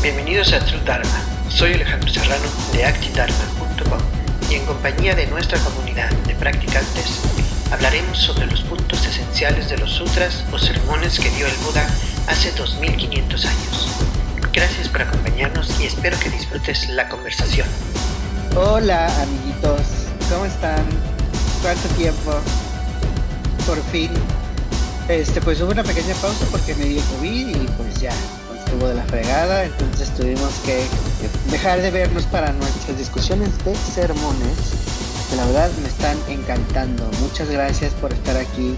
Bienvenidos a True Dharma. Soy Alejandro Serrano de actidharma.com y en compañía de nuestra comunidad de practicantes hablaremos sobre los puntos esenciales de los sutras o sermones que dio el Buda hace 2500 años. Gracias por acompañarnos y espero que disfrutes la conversación. Hola amiguitos, ¿cómo están? ¿Cuánto tiempo? Por fin. Pues hubo una pequeña pausa porque me dio COVID y pues ya estuvo de la fregada, entonces tuvimos que dejar de vernos para nuestras discusiones de sermones, que la verdad me están encantando. Muchas gracias por estar aquí.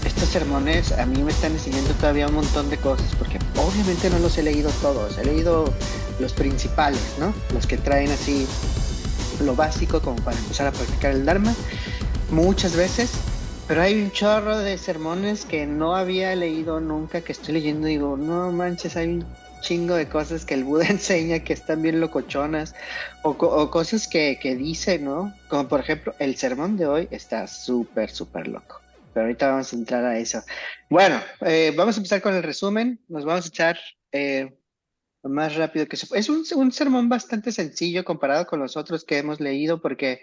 Estos sermones a mí me están enseñando todavía un montón de cosas, porque obviamente no los he leído todos, he leído los principales, ¿no? Los que traen así lo básico como para empezar a practicar el Dharma muchas veces. Pero hay un chorro de sermones que no había leído nunca, que estoy leyendo y digo, no manches, hay un chingo de cosas que el Buda enseña que están bien locochonas, o cosas que dice, ¿no? Como por ejemplo, el sermón de hoy está súper loco. Pero ahorita vamos a entrar a eso. Bueno, vamos a empezar con el resumen. Nos vamos a echar lo más rápido que se puede. Es un sermón bastante sencillo comparado con los otros que hemos leído porque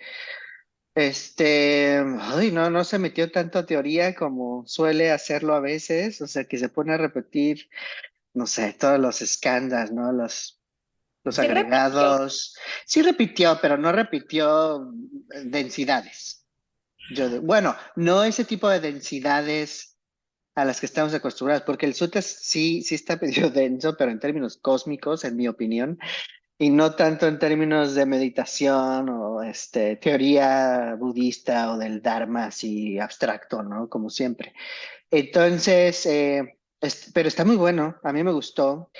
no se metió tanto a teoría como suele hacerlo a veces, o sea, que se pone a repetir, no sé, todos los escándalos, ¿no? Los Sí repitió. agregados. Sí repitió, pero no repitió densidades. Bueno, no ese tipo de densidades a las que estamos acostumbrados, porque el sutra sí está medio denso, pero en términos cósmicos, en mi opinión. Y no tanto en términos de meditación o teoría budista o del Dharma así abstracto, ¿no? Como siempre. Entonces, pero está muy bueno, a mí me gustó.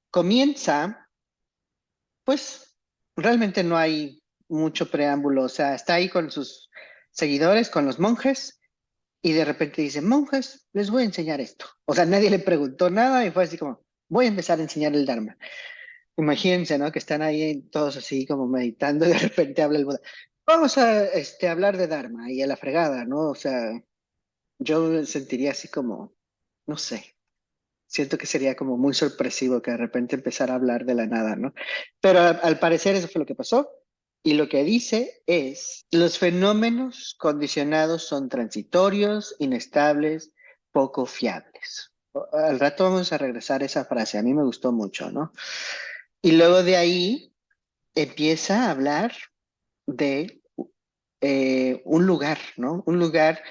Comienza, pues realmente no hay mucho preámbulo, o sea, está ahí con sus seguidores, con los monjes, y de repente dice, monjes, les voy a enseñar esto. O sea, nadie le preguntó nada y fue así como, voy a empezar a enseñar el Dharma. Imagínense, ¿no? Que están ahí todos así como meditando y de repente habla el Buda. Vamos a hablar de Dharma y a la fregada, ¿no? O sea, yo me sentiría así como, no sé, siento que sería como muy sorpresivo que de repente empezara a hablar de la nada, ¿no? Pero al parecer eso fue lo que pasó. Y lo que dice es, los fenómenos condicionados son transitorios, inestables, poco fiables. Al rato vamos a regresar a esa frase, a mí me gustó mucho, ¿no? Y luego de ahí empieza a hablar de un lugar, ¿no? Un lugar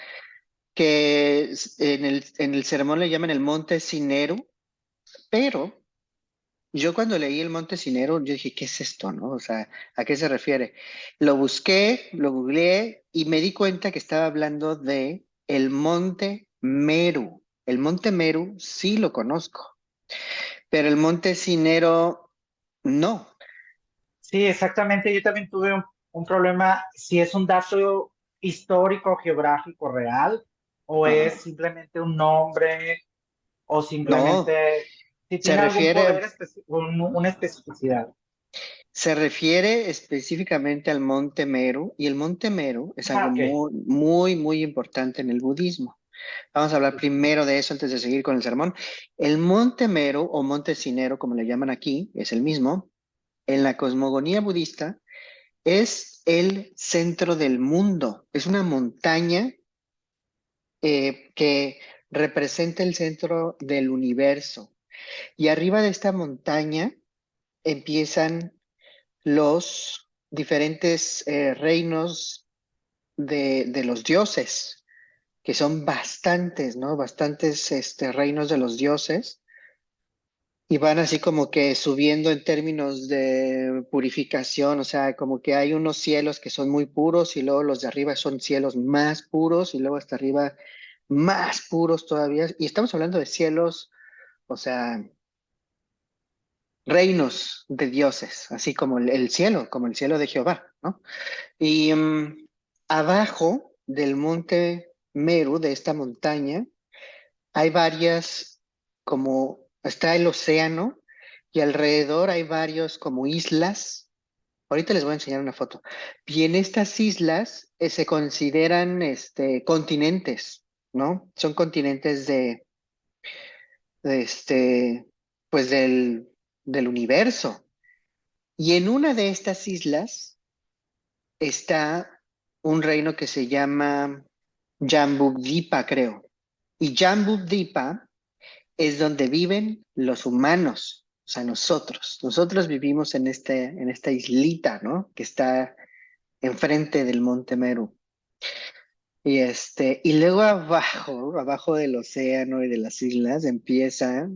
que en el sermón le llaman el Monte Sinero, pero yo cuando leí el Monte Sinero, yo dije, ¿qué es esto, no? O sea, ¿a qué se refiere? Lo busqué, lo googleé y me di cuenta que estaba hablando de el Monte Meru. El Monte Meru sí lo conozco, pero el Monte Sinero no. Sí, exactamente. Yo también tuve un problema si es un dato histórico, geográfico real, o Ajá. es simplemente un nombre, o No, simplemente si se tiene algún poder, refiere una especificidad. Se refiere específicamente al Monte Meru y el Monte Meru es Ah, algo ok. muy importante en el budismo. Vamos a hablar primero de eso antes de seguir con el sermón. El Monte Meru o Monte Sinero, como le llaman aquí, es el mismo. En la cosmogonía budista es el centro del mundo. Es una montaña que representa el centro del universo. Y arriba de esta montaña empiezan los diferentes reinos de los dioses, que son bastantes, ¿no? Bastantes reinos de los dioses, y van así como que subiendo en términos de purificación, o sea, como que hay unos cielos que son muy puros y luego los de arriba son cielos más puros y luego hasta arriba más puros todavía. Y estamos hablando de cielos, o sea, reinos de dioses, así como el cielo, como el cielo de Jehová, ¿no? Y abajo del monte Meru, de esta montaña, hay varias, como está el océano, y alrededor hay varios como islas. Ahorita les voy a enseñar una foto. Y en estas islas se consideran continentes, ¿no? Son continentes de pues del universo. Y en una de estas islas está un reino que se llama Jambudvipa, creo. Y Jambudvipa es donde viven los humanos, o sea, nosotros. Nosotros vivimos en esta islita, ¿no? Que está enfrente del Monte Meru. Y luego abajo del océano y de las islas, empieza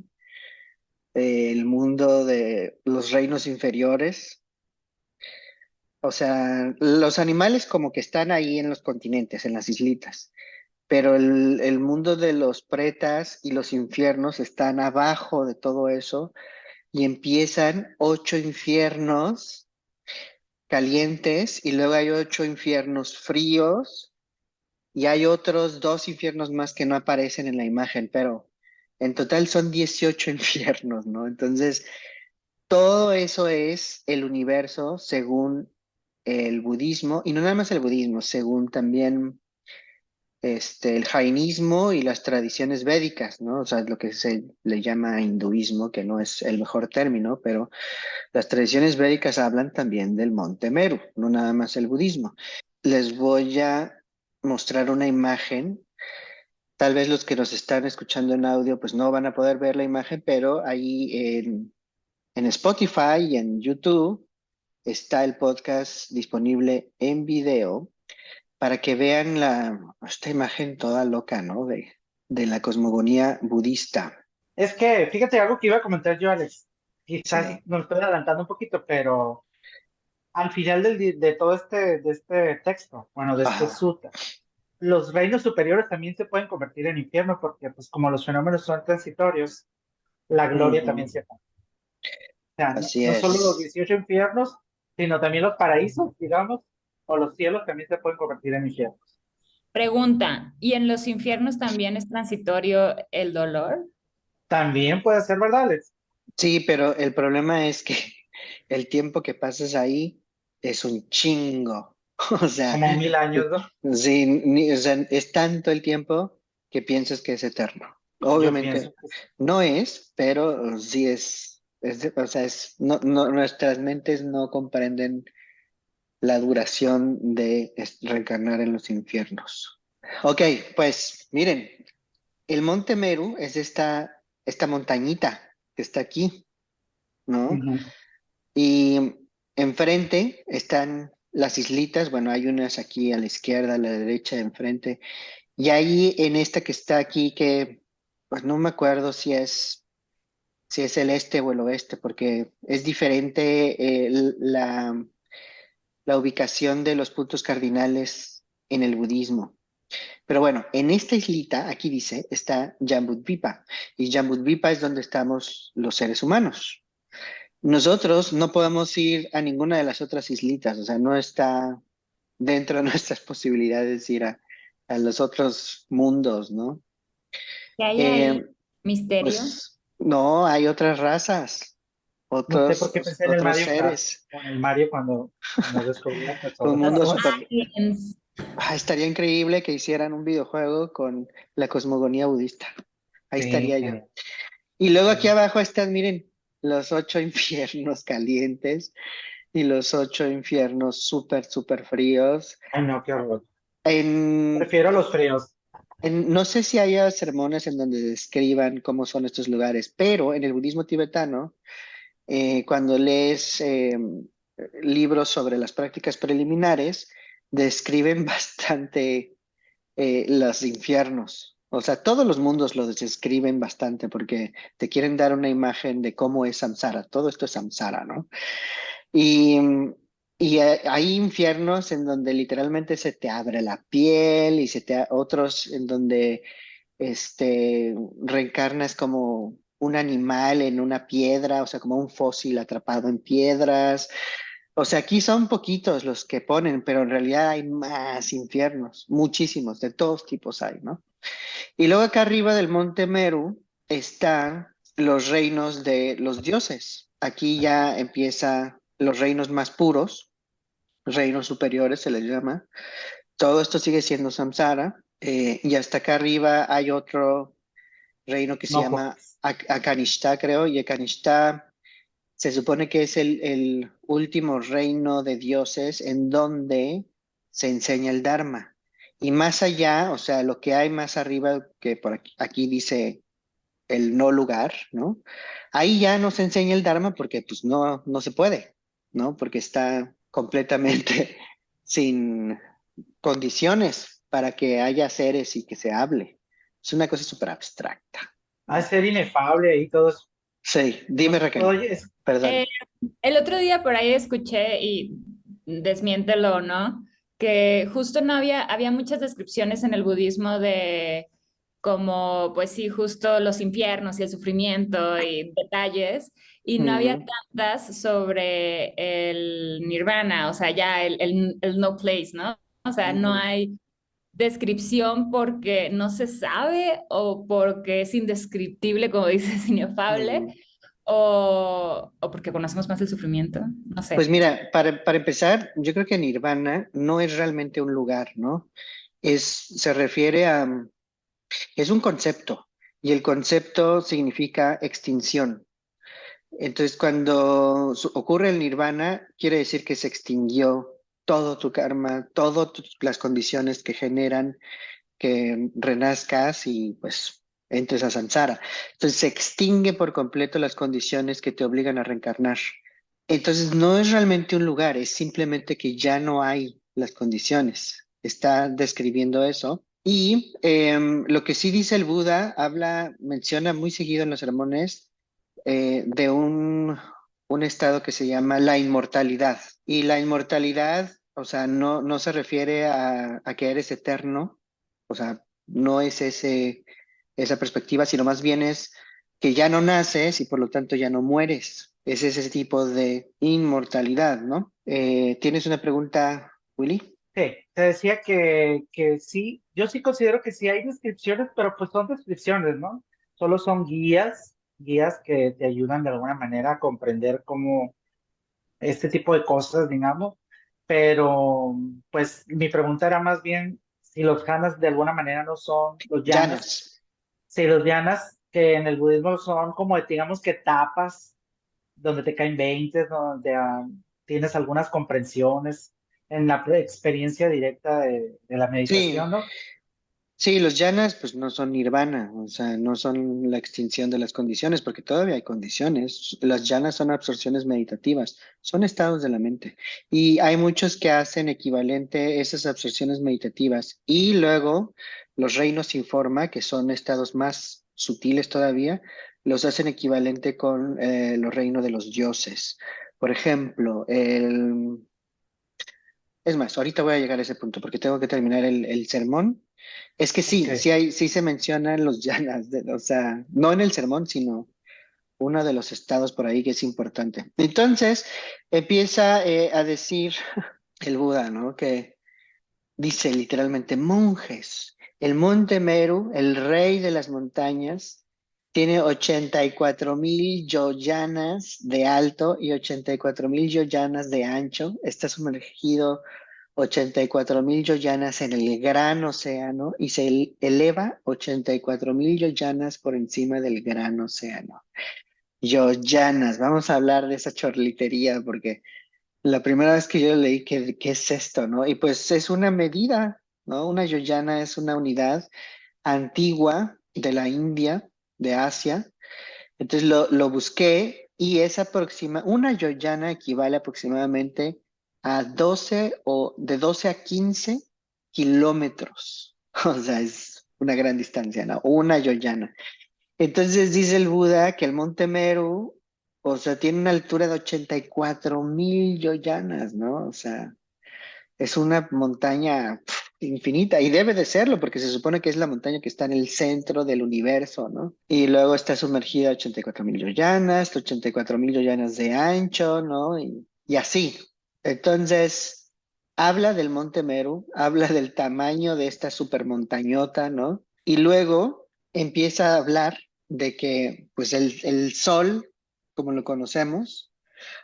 el mundo de los reinos inferiores. O sea, los animales como que están ahí en los continentes, en las islitas, pero el mundo de los pretas y los infiernos están abajo de todo eso y empiezan 8 infiernos calientes y luego hay 8 infiernos fríos y hay otros 2 infiernos más que no aparecen en la imagen, pero en total son 18 infiernos, ¿no? Entonces, todo eso es el universo según el budismo, y no nada más el budismo, según también el jainismo y las tradiciones védicas, ¿no? O sea, lo que se le llama hinduismo, que no es el mejor término, pero las tradiciones védicas hablan también del Monte Meru, no nada más el budismo. Les voy a mostrar una imagen. Tal vez los que nos están escuchando en audio pues no van a poder ver la imagen, pero ahí en Spotify y en YouTube está el podcast disponible en video para que vean esta imagen toda loca, ¿no? De la cosmogonía budista. Es que, fíjate algo que iba a comentar yo, Alex. Quizás Sí. nos estoy adelantando un poquito, pero al final de todo de este texto, bueno, de este Ajá. sutta, los reinos superiores también se pueden convertir en infierno porque, pues, como los fenómenos son transitorios, la gloria también Ujú. se va. O sea, no, Así no solo los es. 18 infiernos, sino también los paraísos, digamos, o los cielos también se pueden convertir en infiernos. Pregunta, ¿y en los infiernos también es transitorio el dolor? También puede ser verdad, Alex. Sí, pero el problema es que el tiempo que pasas ahí es un chingo. O sea, Como 1000 años, ¿no? sí, o sea, es tanto el tiempo que piensas que es eterno. Yo pienso Obviamente que sí. no es, pero sí o sea, nuestras mentes no comprenden la duración de reencarnar en los infiernos. Ok, pues miren, el Monte Meru es esta montañita que está aquí, ¿no? Ujú. Y enfrente están las islitas, bueno, hay unas aquí a la izquierda, a la derecha, enfrente, y ahí en esta que está aquí, que pues no me acuerdo si es el este o el oeste, porque es diferente la ubicación de los puntos cardinales en el budismo. Pero bueno, en esta islita, aquí dice, está Jambudvipa, y Jambudvipa es donde estamos los seres humanos. Nosotros no podemos ir a ninguna de las otras islitas, o sea, no está dentro de nuestras posibilidades ir a los otros mundos, ¿no? ¿Qué hay Eh, ahí? ¿Misterio? pues no, hay otras razas, No sé por qué pensé en el otros Mario Kart, seres, o en el Mario cuando descubrí las un personas. Los mundo Pero bueno, super. aliens. Estaría increíble que hicieran un videojuego con la cosmogonía budista. Ahí sí, estaría yo. genial. Y luego aquí Genial. abajo están, miren, los 8 infiernos calientes y los 8 infiernos súper, súper fríos. Ay, no, qué horror. En, Prefiero los fríos. no sé si haya sermones en donde describan cómo son estos lugares, pero en el budismo tibetano, cuando lees libros sobre las prácticas preliminares, describen bastante los infiernos. O sea, todos los mundos los describen bastante porque te quieren dar una imagen de cómo es samsara. Todo esto es samsara, ¿no? Y, hay infiernos en donde literalmente se te abre la piel y otros en donde reencarnas como un animal en una piedra, o sea, como un fósil atrapado en piedras. O sea, aquí son poquitos los que ponen, pero en realidad hay más infiernos, muchísimos, de todos tipos hay, ¿no? Y luego acá arriba del Monte Meru están los reinos de los dioses. Aquí ya empieza los reinos más puros, reinos superiores se les llama. Todo esto sigue siendo samsara. Y hasta acá arriba hay otro reino que se No, llama pues. Akanishta, creo, y Akanishta se supone que es el último reino de dioses en donde se enseña el Dharma. Y más allá, o sea, lo que hay más arriba, que por aquí dice el no lugar, ¿no? Ahí ya no se enseña el Dharma porque pues no se puede, ¿no? Porque está completamente sin condiciones para que haya seres y que se hable. Es una cosa súper abstracta, Ha de ¿no? ser inefable y todo eso. Sí, dime No, Raquel, oye, perdón. Eh, el otro día por ahí escuché, y desmiéntelo, ¿no? Que justo no había muchas descripciones en el budismo de como, pues sí, justo los infiernos y el sufrimiento y detalles, y no había Ujú, tantas sobre el nirvana, o sea, ya el no place, ¿no? O sea, no ujú, hay descripción porque no se sabe o porque es indescriptible, como dices, inefable, ujú. o porque conocemos más el sufrimiento, no Pues sé. mira, para empezar, yo creo que Nirvana no es realmente un lugar, ¿no? Se refiere a, es un concepto y el concepto significa extinción. Entonces, cuando ocurre el nirvana, quiere decir que se extinguió todo tu karma, todas las condiciones que generan que renazcas y pues entres a samsara. Entonces, se extingue por completo las condiciones que te obligan a reencarnar. Entonces, no es realmente un lugar, es simplemente que ya no hay las condiciones. Está describiendo eso. Y lo que sí dice el Buda, menciona muy seguido en los sermones de un estado que se llama la inmortalidad. Y la inmortalidad, o sea, no se refiere a que eres eterno, o sea, no es esa perspectiva, sino más bien es que ya no naces y por lo tanto ya no mueres. Es ese tipo de inmortalidad, ¿no? ¿Tienes una pregunta, Willy? sí, te decía que sí, yo sí considero que sí hay descripciones, pero pues son descripciones, ¿no? Solo son guías que te ayudan de alguna manera a comprender cómo este tipo de cosas, digamos. Pero pues mi pregunta era más bien si los jhanas de alguna manera no son los yanas, Llanas. si los yanas que en el budismo son como digamos que etapas donde te caen 20, donde tienes algunas comprensiones en la experiencia directa de la Sí, meditación, ¿no? sí, los llanas pues no son nirvana, o sea, no son la extinción de las condiciones, porque todavía hay condiciones. Las llanas son absorciones meditativas, son estados de la mente. Y hay muchos que hacen equivalente esas absorciones meditativas. Y luego los reinos sin forma, que son estados más sutiles todavía, los hacen equivalente con los reinos de los dioses. Por ejemplo, es más, ahorita voy a llegar a ese punto porque tengo que terminar el sermón. Es que Ok. sí se mencionan los llanas, o sea, no en el sermón, sino uno de los estados por ahí que es importante. Entonces, empieza a decir el Buda, ¿no? Que dice literalmente, monjes, el monte Meru, el rey de las montañas, tiene 84,000 yoyanas de alto y 84,000 yoyanas de ancho. Está sumergido 84,000 yoyanas en el gran océano y se eleva 84,000 yoyanas por encima del gran océano. Yoyanas, vamos a hablar de esa chorlitería porque la primera vez que yo leí, ¿qué es esto, no? Y pues es una medida, ¿no? Una yoyana es una unidad antigua de la India, de Asia. Entonces lo busqué y una yoyana equivale aproximadamente a 12 o de 12 a 15 kilómetros. O sea, es una gran distancia, ¿no? Una yoyana. Entonces dice el Buda que el Monte Meru, o sea, tiene una altura de 84,000 yoyanas, ¿no? O sea, es una montaña infinita y debe de serlo porque se supone que es la montaña que está en el centro del universo, ¿no? Y luego está sumergida a 84,000 yoyanas, 84,000 yoyanas de ancho, ¿no? Y así. Entonces, habla del Monte Meru, habla del tamaño de esta supermontañota, ¿no? Y luego empieza a hablar de que, pues, el sol, como lo conocemos,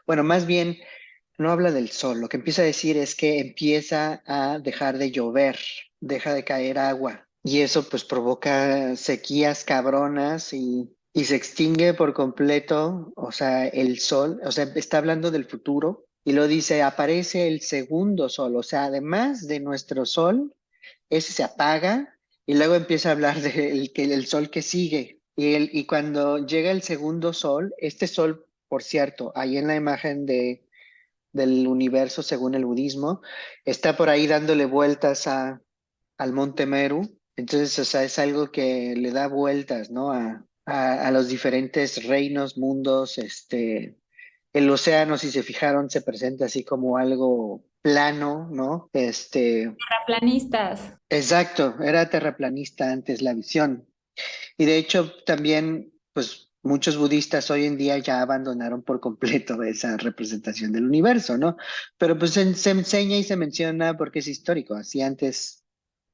bueno, más bien no habla del sol, lo que empieza a decir es que empieza a dejar de llover, deja de caer agua y eso pues provoca sequías cabronas y se extingue por completo, o sea, el sol, o sea, está hablando del futuro y lo dice, aparece el segundo sol, o sea, además de nuestro sol, ese se apaga y luego empieza a hablar del que el sol que sigue. Y cuando llega el segundo sol, este sol, por cierto, ahí en la imagen del universo según el budismo, está por ahí dándole vueltas al monte Meru. Entonces, o sea, es algo que le da vueltas, ¿no? A los diferentes reinos, mundos, el océano, si se fijaron, se presenta así como algo plano, ¿no? Terraplanistas. Exacto, era terraplanista antes la visión. Y de hecho, también, pues muchos budistas hoy en día ya abandonaron por completo esa representación del universo, ¿no? Pero pues se enseña y se menciona porque es histórico, así antes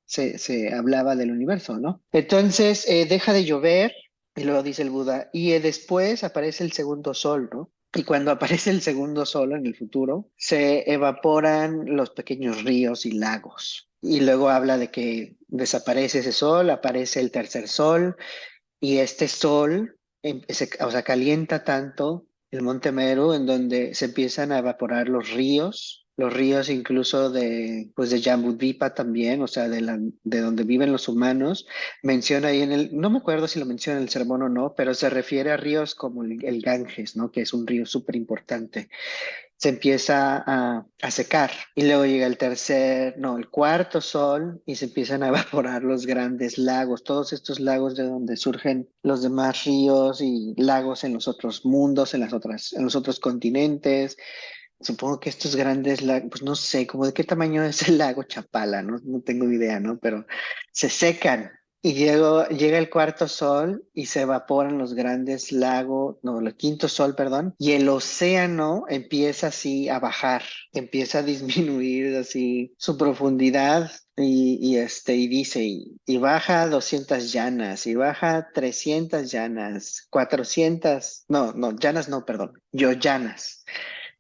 se hablaba del universo, ¿no? Entonces, deja de llover, y luego dice el Buda, y después aparece el segundo sol, ¿no? Y cuando aparece el segundo sol en el futuro, se evaporan los pequeños ríos y lagos. Y luego habla de que desaparece ese sol, aparece el tercer sol, y este sol, o sea, calienta tanto el Monte Meru en donde se empiezan a evaporar los ríos incluso pues de Jambudvipa también, o sea, de donde viven los humanos. Menciona ahí no me acuerdo si lo menciona en el sermón o no, pero se refiere a ríos como el Ganges, ¿no? Que es un río súper importante. Se empieza a secar y luego llega el cuarto sol y se empiezan a evaporar los grandes lagos, todos estos lagos de donde surgen los demás ríos y lagos en los otros mundos, en los otros continentes. Supongo que estos grandes lagos, pues no sé, como de qué tamaño es el lago Chapala, ¿no? No tengo idea, ¿no? Pero se secan y llega el cuarto sol y se evaporan los grandes lagos, no, el quinto sol, perdón, y el océano empieza así a bajar, empieza a disminuir así su profundidad y dice, y baja 200 llanas, y baja 300 llanas, 400, no, llanas no, perdón, yoyanas.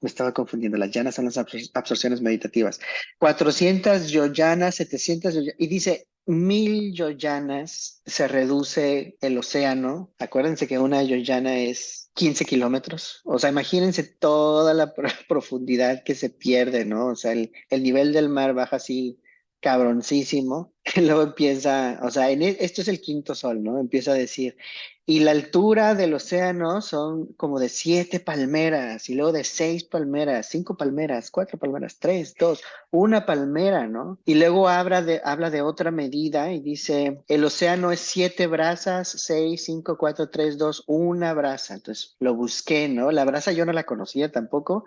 Me estaba confundiendo, las llanas son las absorciones meditativas. 400 yoyanas, 700 yoyanas, y dice 1000 yoyanas se reduce el océano. Acuérdense que una yoyana es 15 kilómetros. O sea, imagínense toda la profundidad que se pierde, ¿no? O sea, el nivel del mar baja así cabroncísimo. Y luego empieza, o sea, esto es el quinto sol, ¿no? Empieza a decir, y la altura del océano son como de 7 palmeras, y luego de 6 palmeras, 5 palmeras, 4 palmeras, 3, 2, una palmera, ¿no? Y luego habla de otra medida y dice, el océano es 7 brazas, 6, 5, 4, 3, 2, una braza. Entonces lo busqué, ¿no? La braza yo no la conocía tampoco,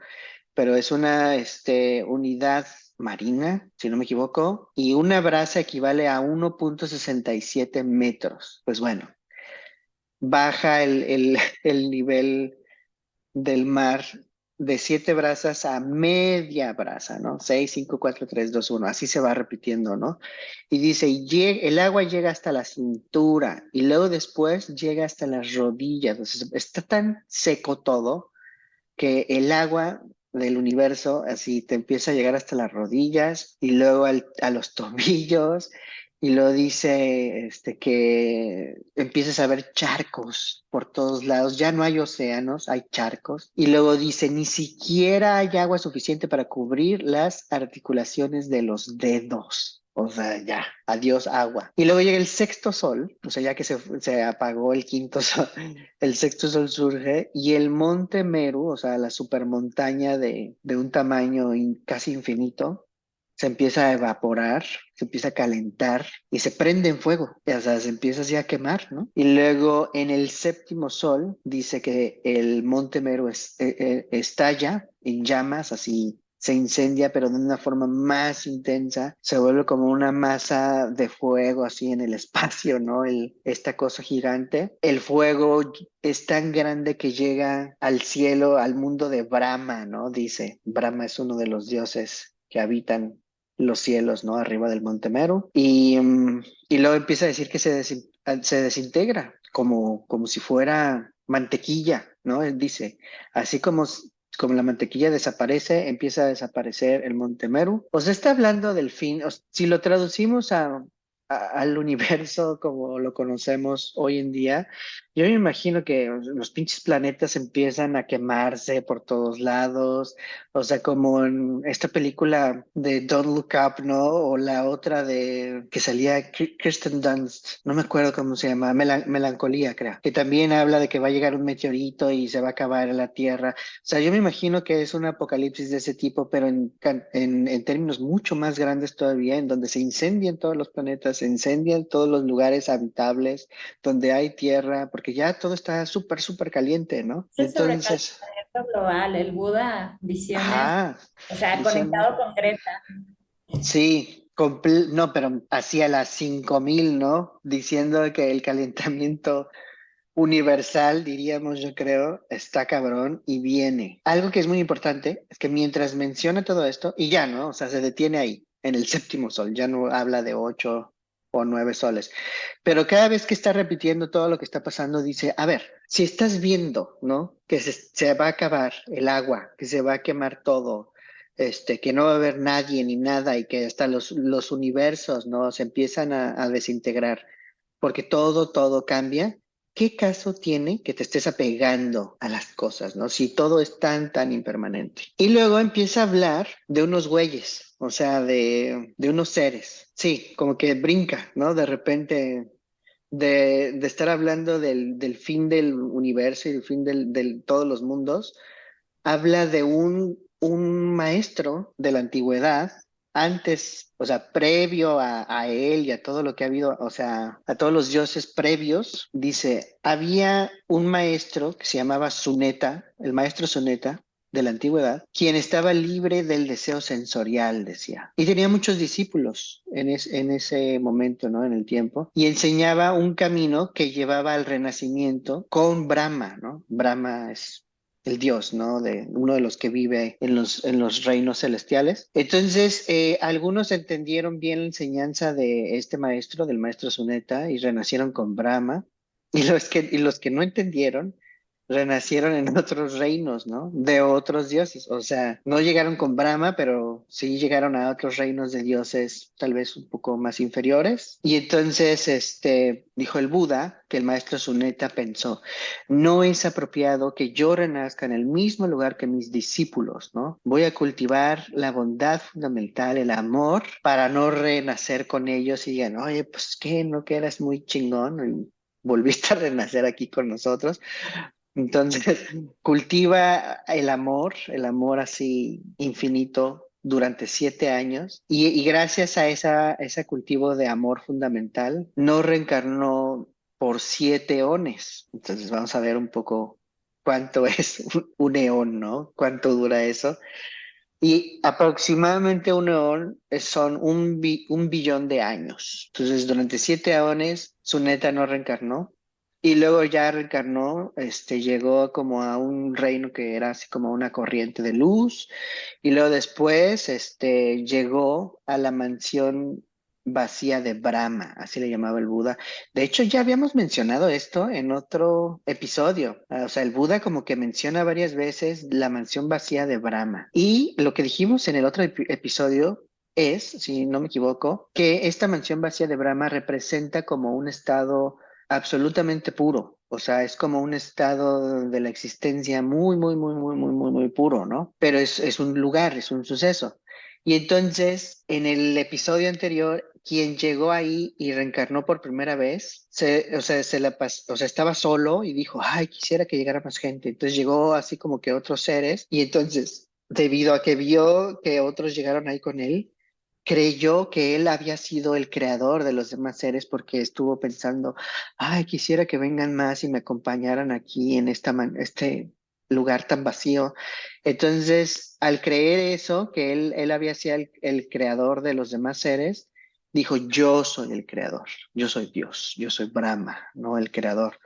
pero es una unidad marina, si no me equivoco, y una braza equivale a 1.67 metros. Pues bueno, baja el nivel del mar de 7 brazas a media braza, ¿no? 6, 5, 4, 3, 2, 1. Así se va repitiendo, ¿no? Y dice, el agua llega hasta la cintura y luego después llega hasta las rodillas. Entonces, está tan seco todo que el agua del universo así te empieza a llegar hasta las rodillas y luego a los tobillos y luego dice que empiezas a ver charcos por todos lados, ya no hay océanos, hay charcos y luego dice ni siquiera hay agua suficiente para cubrir las articulaciones de los dedos. O sea, ya, adiós agua. Y luego llega el sexto sol, o sea, ya que se apagó el quinto sol, el sexto sol surge y el monte Meru, o sea, la supermontaña de un tamaño casi infinito, se empieza a evaporar, se empieza a calentar y se prende en fuego. O sea, se empieza así a quemar, ¿no? Y luego en el séptimo sol dice que el monte Meru estalla en llamas, así se incendia, pero de una forma más intensa, se vuelve como una masa de fuego así en el espacio, ¿no? Esta cosa gigante. El fuego es tan grande que llega al cielo, al mundo de Brahma, ¿no? Dice, Brahma es uno de los dioses que habitan los cielos, ¿no? Arriba del Monte Meru. Y luego empieza a decir que se desintegra, como si fuera mantequilla, ¿no? Él dice, así como la mantequilla desaparece, empieza a desaparecer el Monte Meru. O sea, está hablando del fin, si lo traducimos a al universo como lo conocemos hoy en día, yo me imagino que los pinches planetas empiezan a quemarse por todos lados, o sea, como en esta película de Don't Look Up, ¿no? O la otra de que salía Kirsten Dunst, no me acuerdo cómo se llama, Melancolía, creo, que también habla de que va a llegar un meteorito y se va a acabar la Tierra. O sea, yo me imagino que es un apocalipsis de ese tipo, pero en términos mucho más grandes todavía, en donde se incendian todos los planetas, se incendian todos los lugares habitables, donde hay tierra, porque ya todo está súper, súper caliente, ¿no? Es el Entonces, sobrecalentamiento global, el Buda, visiones, ajá, o sea, visiones. conectado con Greta. Sí, no, pero hacia las 5000, ¿no? Diciendo que el calentamiento universal, diríamos, yo creo, está cabrón y viene. Algo que es muy importante es que mientras menciona todo esto, y ya, ¿no? O sea, se detiene ahí, en el séptimo sol, ya no habla de 8 o 9 soles, pero cada vez que está repitiendo todo lo que está pasando, dice, a ver, si estás viendo, ¿no? Que se va a acabar el agua, que se va a quemar todo. Que no va a haber nadie ni nada y que hasta los universos, ¿no? Se empiezan a desintegrar porque todo cambia. ¿Qué caso tiene que te estés apegando a las cosas, ¿no? Si todo es tan impermanente. Y luego empieza a hablar de unos güeyes, o sea, de unos seres. Sí, como que brinca, ¿no? De repente, de estar hablando del fin del universo y del fin del todos los mundos, habla de un maestro de la antigüedad, antes, o sea, previo a él y a todo lo que ha habido, o sea, a todos los dioses previos, dice, había un maestro que se llamaba Suneta, el maestro Suneta de la antigüedad, quien estaba libre del deseo sensorial, decía. Y tenía muchos discípulos en ese momento, ¿no? En el tiempo. Y enseñaba un camino que llevaba al renacimiento con Brahma, ¿no? Brahma es el Dios, ¿no? De uno de los que vive en los reinos celestiales. Entonces, algunos entendieron bien la enseñanza de este maestro, del maestro Suneta, y renacieron con Brahma, y los que no entendieron, renacieron en otros reinos, ¿no? De otros dioses. O sea, no llegaron con Brahma, pero sí llegaron a otros reinos de dioses tal vez un poco más inferiores. Y entonces, dijo el Buda, que el maestro Suneta pensó, no es apropiado que yo renazca en el mismo lugar que mis discípulos, ¿no? Voy a cultivar la bondad fundamental, el amor, para no renacer con ellos y digan, oye, pues qué, no que eras muy chingón y volviste a renacer aquí con nosotros. Entonces, cultiva el amor así infinito durante 7 años y gracias a ese cultivo de amor fundamental, no reencarnó por 7 eones. Entonces, vamos a ver un poco cuánto es un eón, ¿no? ¿Cuánto dura eso? Y aproximadamente un eón son un billón de años. Entonces, durante 7 eones, su neta no reencarnó. Y luego ya reencarnó, llegó como a un reino que era así como una corriente de luz. Y luego después, llegó a la mansión vacía de Brahma, así le llamaba el Buda. De hecho, ya habíamos mencionado esto en otro episodio. O sea, el Buda como que menciona varias veces la mansión vacía de Brahma. Y lo que dijimos en el otro episodio es, si no me equivoco, que esta mansión vacía de Brahma representa como un estado absolutamente puro. O sea, es como un estado de la existencia muy puro, ¿no? Pero es un lugar, es un suceso. Y entonces, en el episodio anterior, quien llegó ahí y reencarnó por primera vez, o sea, o sea, estaba solo y dijo, ay, quisiera que llegara más gente. Entonces llegó así como que otros seres y entonces, debido a que vio que otros llegaron ahí con él, creyó que él había sido el creador de los demás seres porque estuvo pensando, ay, quisiera que vengan más y me acompañaran aquí en este lugar tan vacío. Entonces, al creer eso, que él había sido el creador de los demás seres, dijo, yo soy el creador, yo soy Dios, yo soy Brahma, no el creador.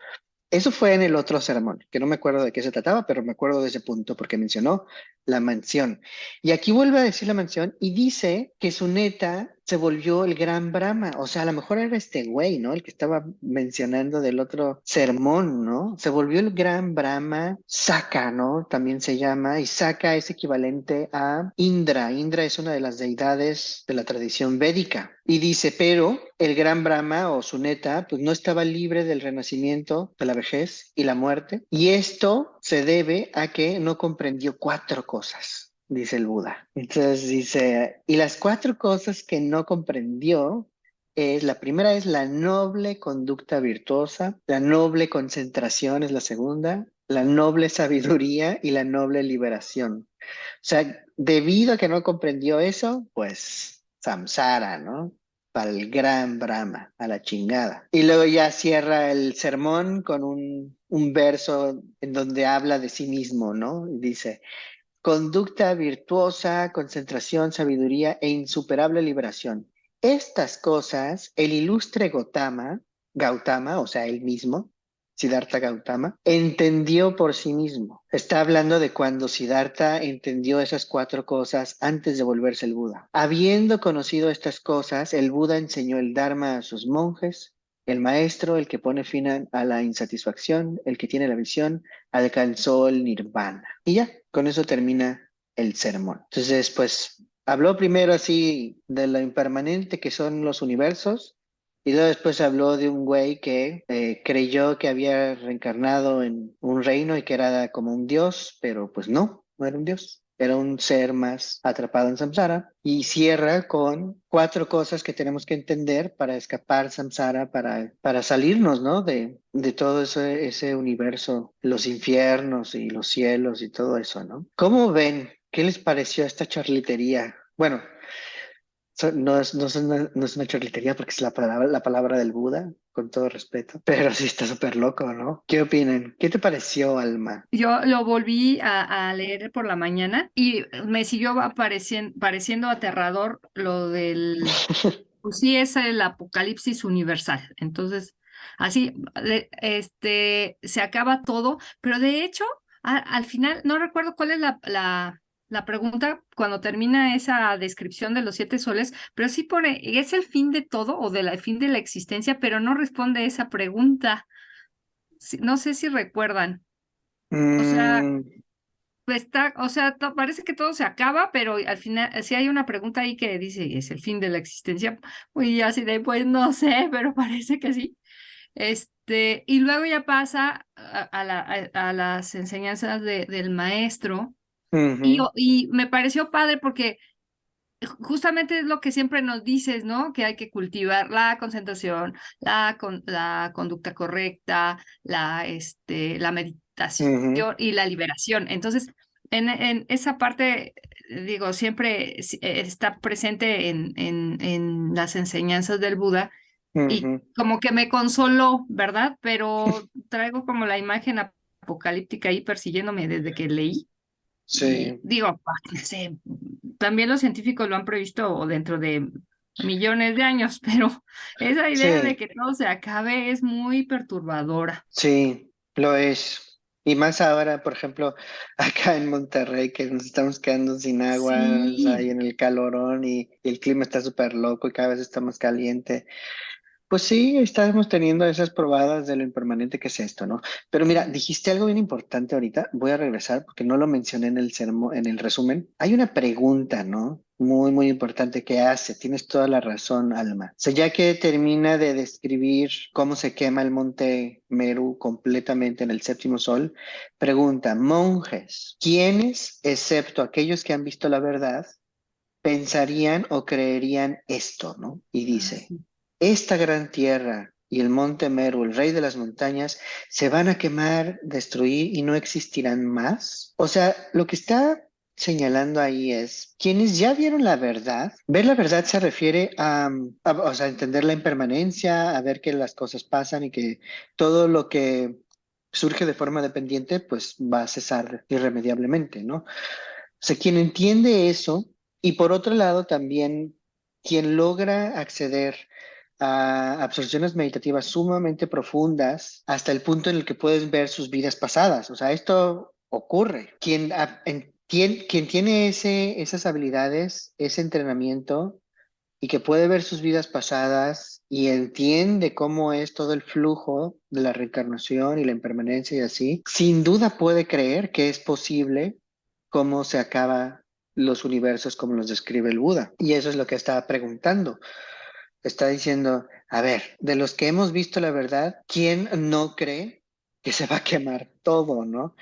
Eso fue en el otro sermón, que no me acuerdo de qué se trataba, pero me acuerdo de ese punto porque mencionó la mansión. Y aquí vuelve a decir la mansión y dice que su neta se volvió el gran Brahma. O sea, a lo mejor era este güey, ¿no? El que estaba mencionando del otro sermón, ¿no? Se volvió el gran Brahma, Saka, ¿no? También se llama, y Saka es equivalente a Indra. Indra es una de las deidades de la tradición védica. Y dice, pero el gran Brahma o su neta, pues no estaba libre del renacimiento, de la vejez y la muerte. Y esto se debe a que no comprendió cuatro cosas, dice el Buda. Entonces dice, y las cuatro cosas que no comprendió es, la primera es la noble conducta virtuosa, la noble concentración es la segunda, la noble sabiduría y la noble liberación. O sea, debido a que no comprendió eso, pues samsara, ¿no? Para el gran Brahma, a la chingada. Y luego ya cierra el sermón con un verso en donde habla de sí mismo, ¿no? Y dice, conducta virtuosa, concentración, sabiduría e insuperable liberación. Estas cosas, el ilustre Gautama, o sea, él mismo, Siddhartha Gautama, entendió por sí mismo. Está hablando de cuando Siddhartha entendió esas cuatro cosas antes de volverse el Buda. Habiendo conocido estas cosas, el Buda enseñó el Dharma a sus monjes. El maestro, el que pone fin a la insatisfacción, el que tiene la visión, alcanzó el nirvana. Y ya, con eso termina el sermón. Entonces, pues, habló primero así de lo impermanente que son los universos, y luego después habló de un güey que creyó que había reencarnado en un reino y que era como un dios, pero pues no era un dios. Era un ser más atrapado en samsara. Y cierra con cuatro cosas que tenemos que entender para escapar samsara, para salirnos, ¿no? De todo ese universo, los infiernos y los cielos y todo eso, ¿no? ¿Cómo ven? ¿Qué les pareció esta charlitería? Bueno, no es una charlitería porque es la palabra del Buda, con todo respeto, pero sí está súper loco, ¿no? ¿Qué opinan? ¿Qué te pareció, Alma? Yo lo volví a leer por la mañana y me siguió pareciendo aterrador lo del, pues sí, es el apocalipsis universal. Entonces, así, se acaba todo, pero de hecho, al final, no recuerdo cuál es la pregunta cuando termina esa descripción de los siete soles, pero sí pone, ¿es el fin de todo o del fin de la existencia? Pero no responde esa pregunta. Sí, no sé si recuerdan. O sea, Mm, o sea, parece que todo se acaba, pero al final sí hay una pregunta ahí que dice, ¿es el fin de la existencia? Y así de, pues no sé, pero parece que sí. Y luego ya pasa a las enseñanzas del maestro, ujú, y me pareció padre porque justamente es lo que siempre nos dices, ¿no? Que hay que cultivar la concentración, la conducta correcta, la meditación ujú, y la liberación. Entonces, en esa parte, digo, siempre está presente en las enseñanzas del Buda y ujú. como que me consoló, ¿verdad? Pero traigo como la imagen apocalíptica ahí persiguiéndome desde que leí. Y Sí, digo, no sé, también los científicos lo han previsto dentro de millones de años, pero esa idea de sí, que todo se acabe es muy perturbadora. sí, lo es. Y más ahora, por ejemplo, acá en Monterrey, que nos estamos quedando sin agua, o sea, Sí, ahí en el calorón y el clima está súper loco y cada vez está más caliente. Pues sí, estamos teniendo esas probadas de lo impermanente que es esto, ¿no? Pero mira, dijiste algo bien importante ahorita. Voy a regresar porque no lo mencioné en en el resumen. Hay una pregunta, ¿no? Muy importante que hace. Tienes toda la razón, Alma. O sea, ya que termina de describir cómo se quema el monte Meru completamente en el séptimo sol, pregunta, monjes, ¿quiénes, excepto aquellos que han visto la verdad, pensarían o creerían esto, ¿no? Y dice, sí. esta gran tierra y el monte Meru, el rey de las montañas, se van a quemar, destruir y no existirán más. O sea, lo que está señalando ahí es, quienes ya vieron la verdad, ver la verdad se refiere o sea, entender la impermanencia, a ver que las cosas pasan y que todo lo que surge de forma dependiente, pues va a cesar irremediablemente, ¿no? O sea, quien entiende eso, y por otro lado también quien logra acceder a absorciones meditativas sumamente profundas hasta el punto en el que puedes ver sus vidas pasadas. O sea, esto ocurre. Quien tiene esas habilidades, ese entrenamiento y que puede ver sus vidas pasadas y entiende cómo es todo el flujo de la reencarnación y la impermanencia y así, sin duda puede creer que es posible cómo se acaba los universos como los describe el Buda. Y eso es lo que estaba preguntando. Está diciendo, a ver, de los que hemos visto la verdad, ¿quién no cree que se va a quemar todo, ¿no?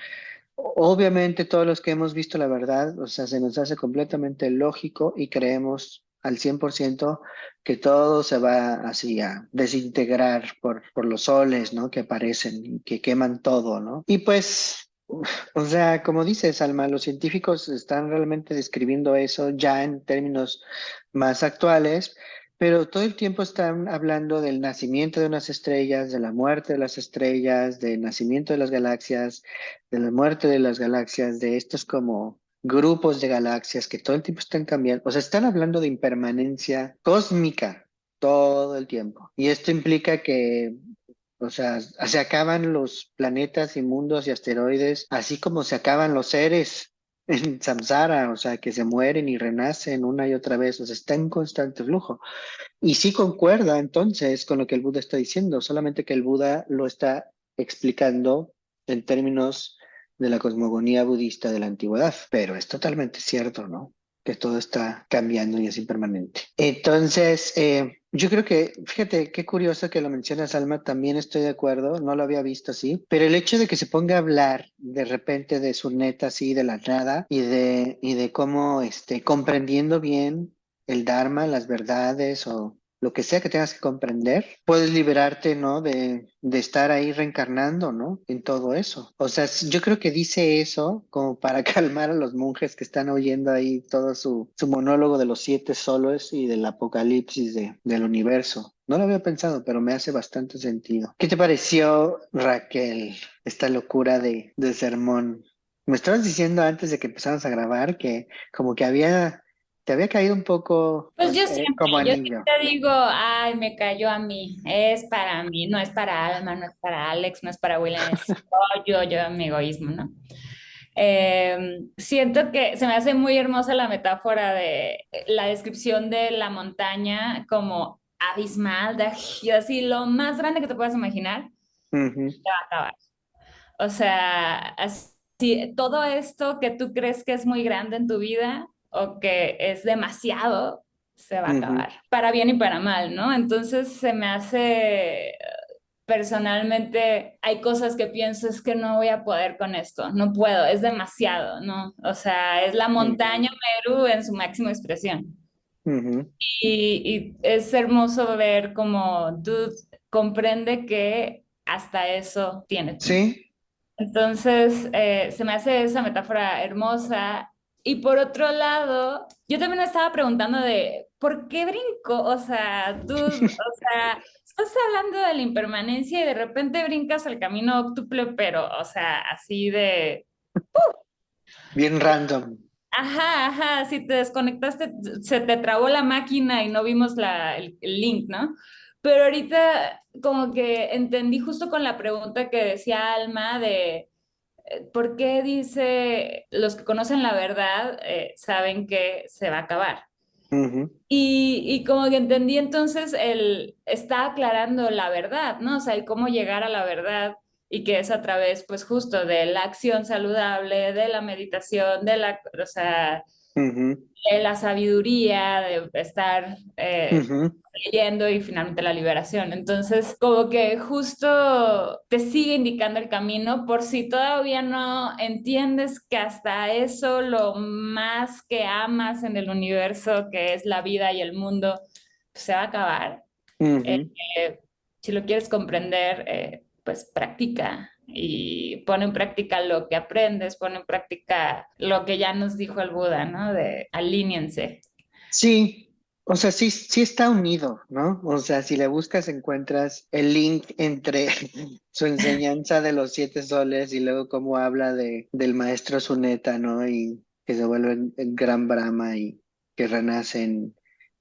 Obviamente todos los que hemos visto la verdad, o sea, se nos hace completamente lógico y creemos al 100% que todo se va así a desintegrar por los soles, ¿no? Que aparecen y que queman todo, ¿no? Y pues, o sea, como dices, Alma, los científicos están realmente describiendo eso ya en términos más actuales, pero todo el tiempo están hablando del nacimiento de unas estrellas, de la muerte de las estrellas, del nacimiento de las galaxias, de la muerte de las galaxias, de estos como grupos de galaxias que todo el tiempo están cambiando. O sea, están hablando de impermanencia cósmica todo el tiempo. Y esto implica que, o sea, se acaban los planetas y mundos y asteroides, así como se acaban los seres en samsara, o sea, que se mueren y renacen una y otra vez, o sea, está en constante flujo. Y sí concuerda entonces con lo que el Buda está diciendo, solamente que el Buda lo está explicando en términos de la cosmogonía budista de la antigüedad, pero es totalmente cierto, ¿no? Que todo está cambiando y es impermanente. Entonces, yo creo que, fíjate, qué curioso que lo mencionas, Alma, también estoy de acuerdo, no lo había visto así, pero el hecho de que se ponga a hablar de repente de su neta así de la nada y de cómo, comprendiendo bien el Dharma, las verdades o lo que sea que tengas que comprender, puedes liberarte, ¿no? De estar ahí reencarnando, ¿no? En todo eso. O sea, yo creo que dice eso como para calmar a los monjes que están oyendo ahí todo su monólogo de los 7 soles y del apocalipsis del universo. No lo había pensado, pero me hace bastante sentido. ¿Qué te pareció, Raquel, esta locura de sermón? Me estabas diciendo antes de que empezáramos a grabar que como que te había caído un poco Pues como yo anillo. siempre digo, ay, me cayó a mí, es para mí, no es para Alma, no es para Alex, no es para William, es yo, mi egoísmo, ¿no? Siento que se me hace muy hermosa la metáfora de la descripción de la montaña como abismal, así lo más grande que te puedas imaginar, Ujú, se va a acabar. O sea, así, todo esto que tú crees que es muy grande en tu vida o que es demasiado, se va a ujú. acabar, para bien y para mal, ¿no? Entonces se me hace, personalmente, hay cosas que pienso es que no voy a poder con esto, no puedo, es demasiado, ¿no? O sea, es la Ujú, montaña Meru en su máxima expresión. ujú. Y es hermoso ver cómo dude comprende que hasta eso tiene fin. Sí, Entonces, se me hace esa metáfora hermosa. Y por otro lado, yo también me estaba preguntando de, ¿por qué brinco? O sea, tú, o sea, estás hablando de la impermanencia y de repente brincas al camino óctuple, pero, o sea, así de, bien random. ajá, ajá, si te desconectaste, se te trabó la máquina y no vimos el link, ¿no? Pero ahorita como que entendí justo con la pregunta que decía Alma de ¿por qué dice los que conocen la verdad saben que se va a acabar? Ujú, Y como que entendí entonces él está aclarando la verdad, ¿no? O sea, el cómo llegar a la verdad y que es a través, pues justo de la acción saludable, de la meditación, o sea, ujú, de la sabiduría, de estar ujú. leyendo y finalmente la liberación. Entonces, como que justo te sigue indicando el camino por si todavía no entiendes que hasta eso lo más que amas en el universo, que es la vida y el mundo, pues, se va a acabar. Eh, Ujú. si lo quieres comprender, pues practica. Y pone en práctica lo que aprendes, pone en práctica lo que ya nos dijo el Buda, ¿no? De alíñense. Sí, o sea, sí, sí está unido, ¿no? O sea, si le buscas encuentras el link entre su enseñanza de los 7 soles y luego cómo habla del maestro Suneta, ¿no? Y que se vuelve el gran Brahma y que renace en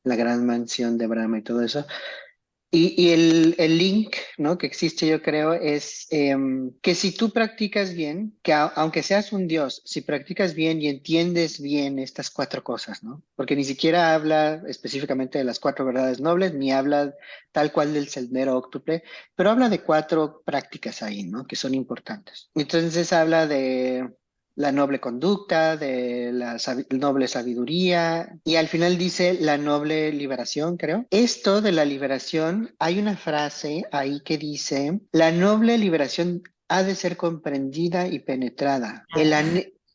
la gran mansión de Brahma y todo eso. Y el link, ¿no? Que existe, yo creo, es que si tú practicas bien, que aunque seas un dios, si practicas bien y entiendes bien estas cuatro cosas, ¿no? Porque ni siquiera habla específicamente de las cuatro verdades nobles, ni habla tal cual del sendero óctuple, pero habla de cuatro prácticas ahí, ¿no? Que son importantes. Entonces habla de la noble conducta, de la noble sabiduría, y al final dice la noble liberación, creo. Esto de la liberación, hay una frase ahí que dice, la noble liberación ha de ser comprendida y penetrada.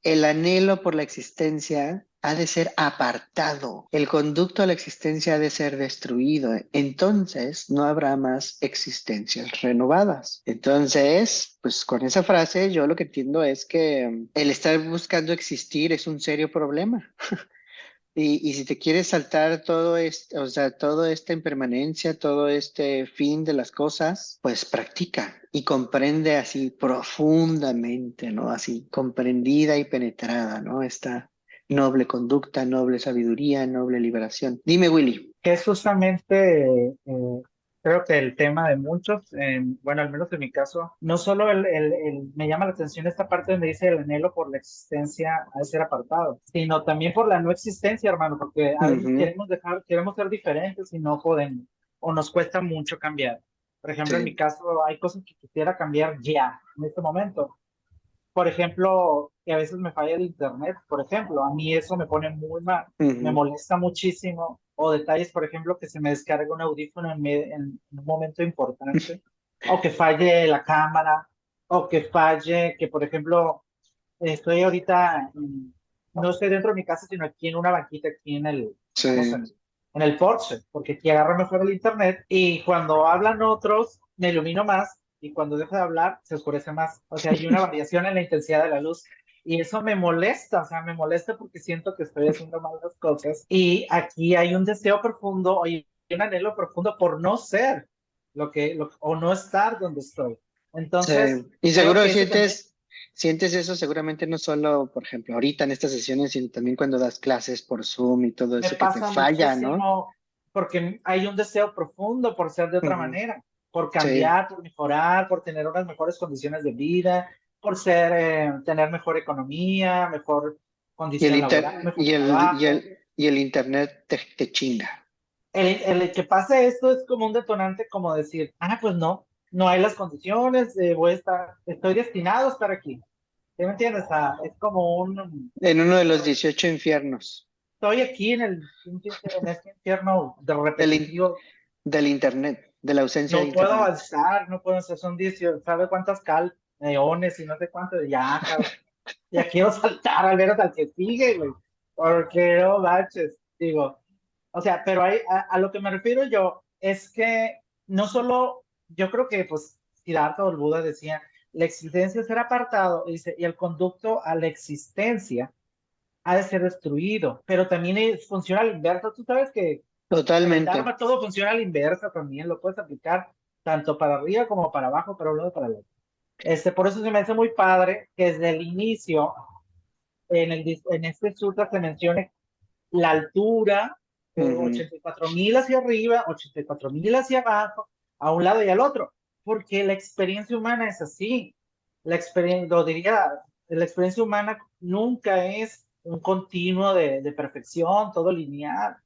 El anhelo por la existencia ha de ser apartado. El conducto a la existencia ha de ser destruido. Entonces no habrá más existencias renovadas. Entonces, pues con esa frase yo lo que entiendo es que el estar buscando existir es un serio problema. Y si te quieres saltar todo esto, o sea, toda esta impermanencia, todo este fin de las cosas, pues practica y comprende así profundamente, ¿no? Así comprendida y penetrada, ¿no? Esta noble conducta, noble sabiduría, noble liberación. Dime, Willy. Que es justamente, creo que el tema de muchos, bueno, al menos en mi caso, no solo me llama la atención esta parte donde dice el anhelo por la existencia ha de ser apartado, sino también por la no existencia, hermano, porque a veces Ujú. queremos ser diferentes y no podemos, o nos cuesta mucho cambiar. Por ejemplo, en mi Sí. caso, hay cosas que quisiera cambiar ya, en este momento. Por ejemplo, que a veces me falla el internet, por ejemplo, a mí eso me pone muy mal, me Ujú. molesta muchísimo, o detalles, por ejemplo, que se me descarga un audífono en un momento importante, o que falle la cámara, o que falle, que por ejemplo, estoy ahorita, no estoy dentro de mi casa, sino aquí en una banquita, aquí en el, digamos, Sí. en el porche, porque aquí agarra mejor el internet, y cuando hablan otros, me ilumino más, y cuando deja de hablar, se oscurece más. O sea, hay una variación en la intensidad de la luz. Y eso me molesta, o sea, me molesta porque siento que estoy haciendo mal las cosas. Y aquí hay un deseo profundo, hay un anhelo profundo por no ser o no estar donde estoy. Sí. Entonces, Y creo seguro que eso también sientes eso seguramente no solo, por ejemplo, ahorita en estas sesiones, sino también cuando das clases por Zoom y todo me eso que te pasa falla, ¿no? muchísimo porque hay un deseo profundo por ser de otra Ujú. manera, por Sí. cambiar, por mejorar, por tener unas mejores condiciones de vida, por tener mejor economía, mejor Y el condición laboral, inter mejor trabajo. y el internet te chinga. El que pase esto es como un detonante, como decir, pues no, no hay las condiciones, estoy destinado a estar aquí. ¿Sí me entiendes? Es como En uno de los 18 infiernos estoy aquí en este infierno de del, repetitivo. del internet, de la ausencia de No puedo internet. avanzar, no puedo hacer, son 18, ¿sabe cuántas neones y no sé cuánto? Ya, cabrón, ya quiero saltar al menos al que sigue, güey, porque no manches, digo, o sea, pero a lo que me refiero yo es que no solo, yo creo que pues Siddhartha o el Buda decía, la existencia será apartado, dice, y el conducto a la existencia ha de ser destruido, pero también funciona al inverso, tú sabes que en el Totalmente. Dharma todo funciona a la inversa también, lo puedes aplicar tanto para arriba como para abajo, para un lado y para el otro. Por eso se me hace muy padre que desde el inicio en este sutra se mencione la altura, Ujú. 84,000 hacia arriba, 84,000 hacia abajo, a un lado y al otro, porque la experiencia humana es así. La experiencia humana nunca es un continuo de perfección, todo lineal.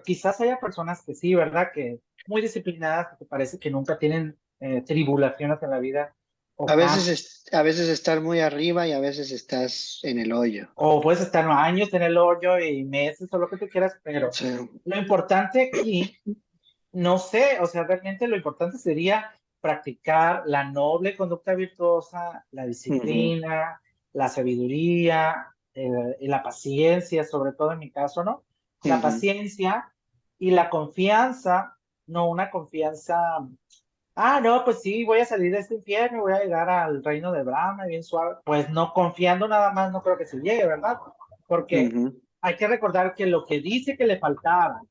Quizás haya personas que sí, ¿verdad? Que muy disciplinadas, que parece que nunca tienen tribulaciones en la vida, o casi. A veces estar muy arriba y a veces estás en el hoyo. O puedes estar años en el hoyo y meses o lo que tú quieras, pero Sí. lo importante aquí, no sé, o sea, realmente lo importante sería practicar la noble conducta virtuosa, la Ujú. disciplina, la sabiduría, y la paciencia, sobre todo en mi caso, ¿no? La Ujú. paciencia y la confianza, no una confianza, no, pues sí, voy a salir de este infierno, voy a llegar al reino de Brahma, bien suave. Pues no, confiando nada más, no creo que se llegue, ¿verdad? Porque Ujú. hay que recordar que lo que dice que le faltaba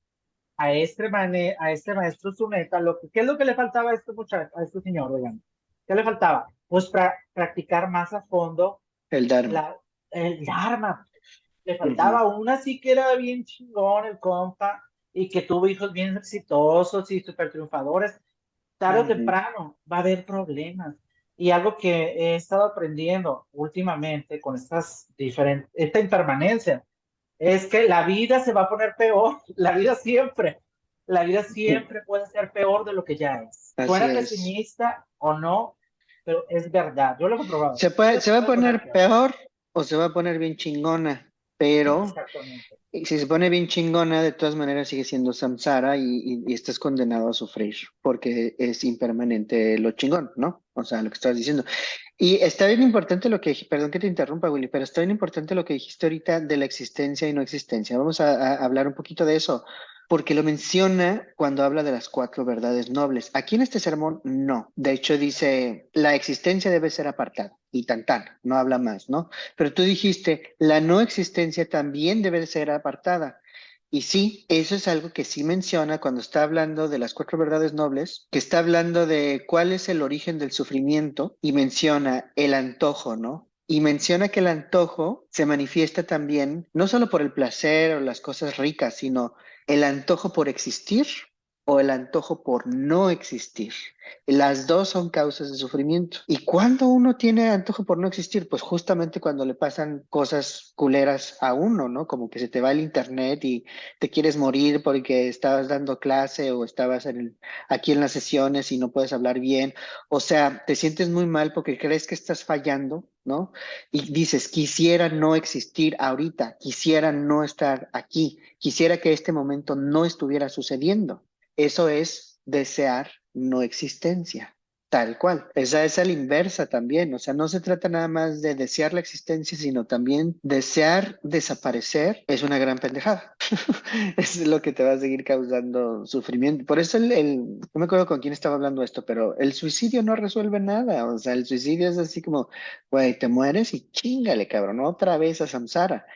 a este maestro Suneta, ¿qué es lo que le faltaba a este muchacho, a este señor, digamos? ¿Qué le faltaba? Pues practicar más a fondo El Dharma. el Dharma. Le Ujú. faltaba una, sí que era bien chingón el compa, y que tuvo hijos bien exitosos y súper triunfadores, tarde o temprano va a haber problemas. Y algo que he estado aprendiendo últimamente con esta impermanencia, es que la vida se va a poner peor, la vida siempre puede ser peor de lo que ya es. Así Suena es. pesimista o no, pero es verdad, yo lo he comprobado. Se va a poner peor o se va a poner bien chingona, pero Exactamente. si se pone bien chingona, de todas maneras sigue siendo samsara y estás condenado a sufrir porque es impermanente lo chingón, ¿no? O sea, lo que estás diciendo. Y está bien importante lo que, perdón que te interrumpa, Willy, pero está bien importante lo que dijiste ahorita de la existencia y no existencia. Vamos a hablar un poquito de eso, porque lo menciona cuando habla de las cuatro verdades nobles. Aquí en este sermón, no. De hecho, dice, la existencia debe ser apartada y tan, no habla más, ¿no? Pero tú dijiste, la no existencia también debe ser apartada. Y sí, eso es algo que sí menciona cuando está hablando de las cuatro verdades nobles, que está hablando de cuál es el origen del sufrimiento y menciona el antojo, ¿no? Y menciona que el antojo se manifiesta también no solo por el placer o las cosas ricas, sino el antojo por existir o el antojo por no existir. Las dos son causas de sufrimiento. ¿Y cuándo uno tiene antojo por no existir? Pues justamente cuando le pasan cosas culeras a uno, ¿no? Como que se te va el internet y te quieres morir porque estabas dando clase o estabas aquí en las sesiones y no puedes hablar bien. O sea, te sientes muy mal porque crees que estás fallando, ¿no? Y dices, quisiera no existir ahorita, quisiera no estar aquí, quisiera que este momento no estuviera sucediendo. Eso es desear no existencia, tal cual. Esa es a la inversa también, o sea, no se trata nada más de desear la existencia, sino también desear desaparecer es una gran pendejada. Es lo que te va a seguir causando sufrimiento. Por eso no me acuerdo con quién estaba hablando esto, pero el suicidio no resuelve nada, o sea, el suicidio es así como, güey, te mueres y chíngale, cabrón, otra vez a samsara.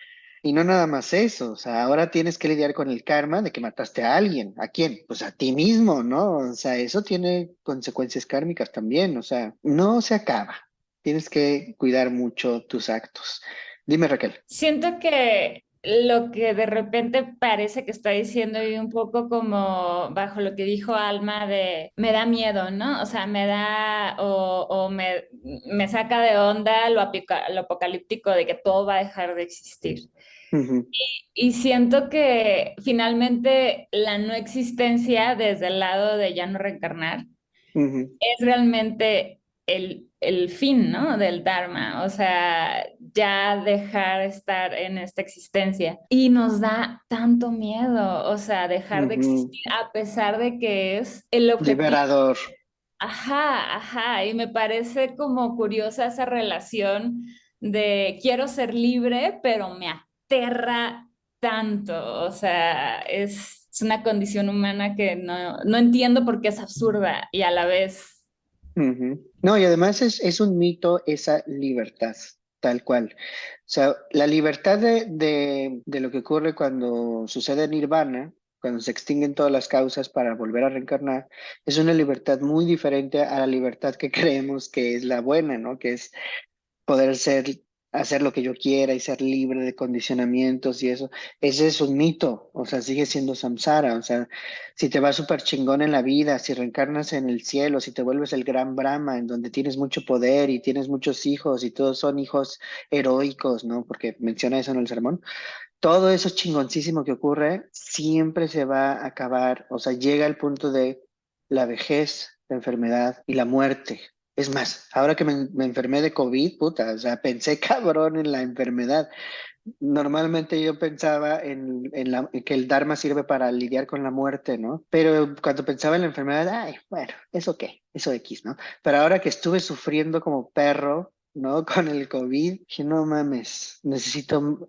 Y no nada más eso, o sea, ahora tienes que lidiar con el karma de que mataste a alguien. ¿A quién? Pues a ti mismo, ¿no? O sea, eso tiene consecuencias kármicas también, o sea, no se acaba. Tienes que cuidar mucho tus actos. Dime, Raquel. Siento que lo que de repente parece que está diciendo y un poco como bajo lo que dijo Alma de me da miedo, ¿no? O sea, me da o me saca de onda lo apocalíptico de que todo va a dejar de existir. Ujú, Y siento que finalmente la no existencia desde el lado de ya no reencarnar ujú, es realmente el fin, ¿no? Del Dharma, o sea, ya dejar estar en esta existencia. Y nos da tanto miedo, o sea, dejar de ujú. existir a pesar de que es el objetivo. Liberador. Ajá, ajá, y me parece como curiosa esa relación de quiero ser libre, pero me aterra tanto, o sea, es una condición humana que no entiendo por qué es absurda y a la vez, Ujú. No, y además es un mito esa libertad, tal cual. O sea, la libertad de lo que ocurre cuando sucede nirvana, cuando se extinguen todas las causas para volver a reencarnar, es una libertad muy diferente a la libertad que creemos que es la buena, ¿no? Que es poder hacer lo que yo quiera y ser libre de condicionamientos y eso. Ese es un mito, o sea, sigue siendo samsara, o sea, si te va súper chingón en la vida, si reencarnas en el cielo, si te vuelves el gran Brahma, en donde tienes mucho poder y tienes muchos hijos y todos son hijos heroicos, ¿no? Porque menciona eso en el sermón. Todo eso chingoncísimo que ocurre siempre se va a acabar, o sea, llega al punto de la vejez, la enfermedad y la muerte. Es más, ahora que me enfermé de COVID, puta, o sea, pensé cabrón en la enfermedad. Normalmente yo pensaba en que el Dharma sirve para lidiar con la muerte, ¿no? Pero cuando pensaba en la enfermedad, ay, bueno, ¿eso qué? Eso X, ¿no? Pero ahora que estuve sufriendo como perro, ¿no? Con el COVID, dije, no mames, necesito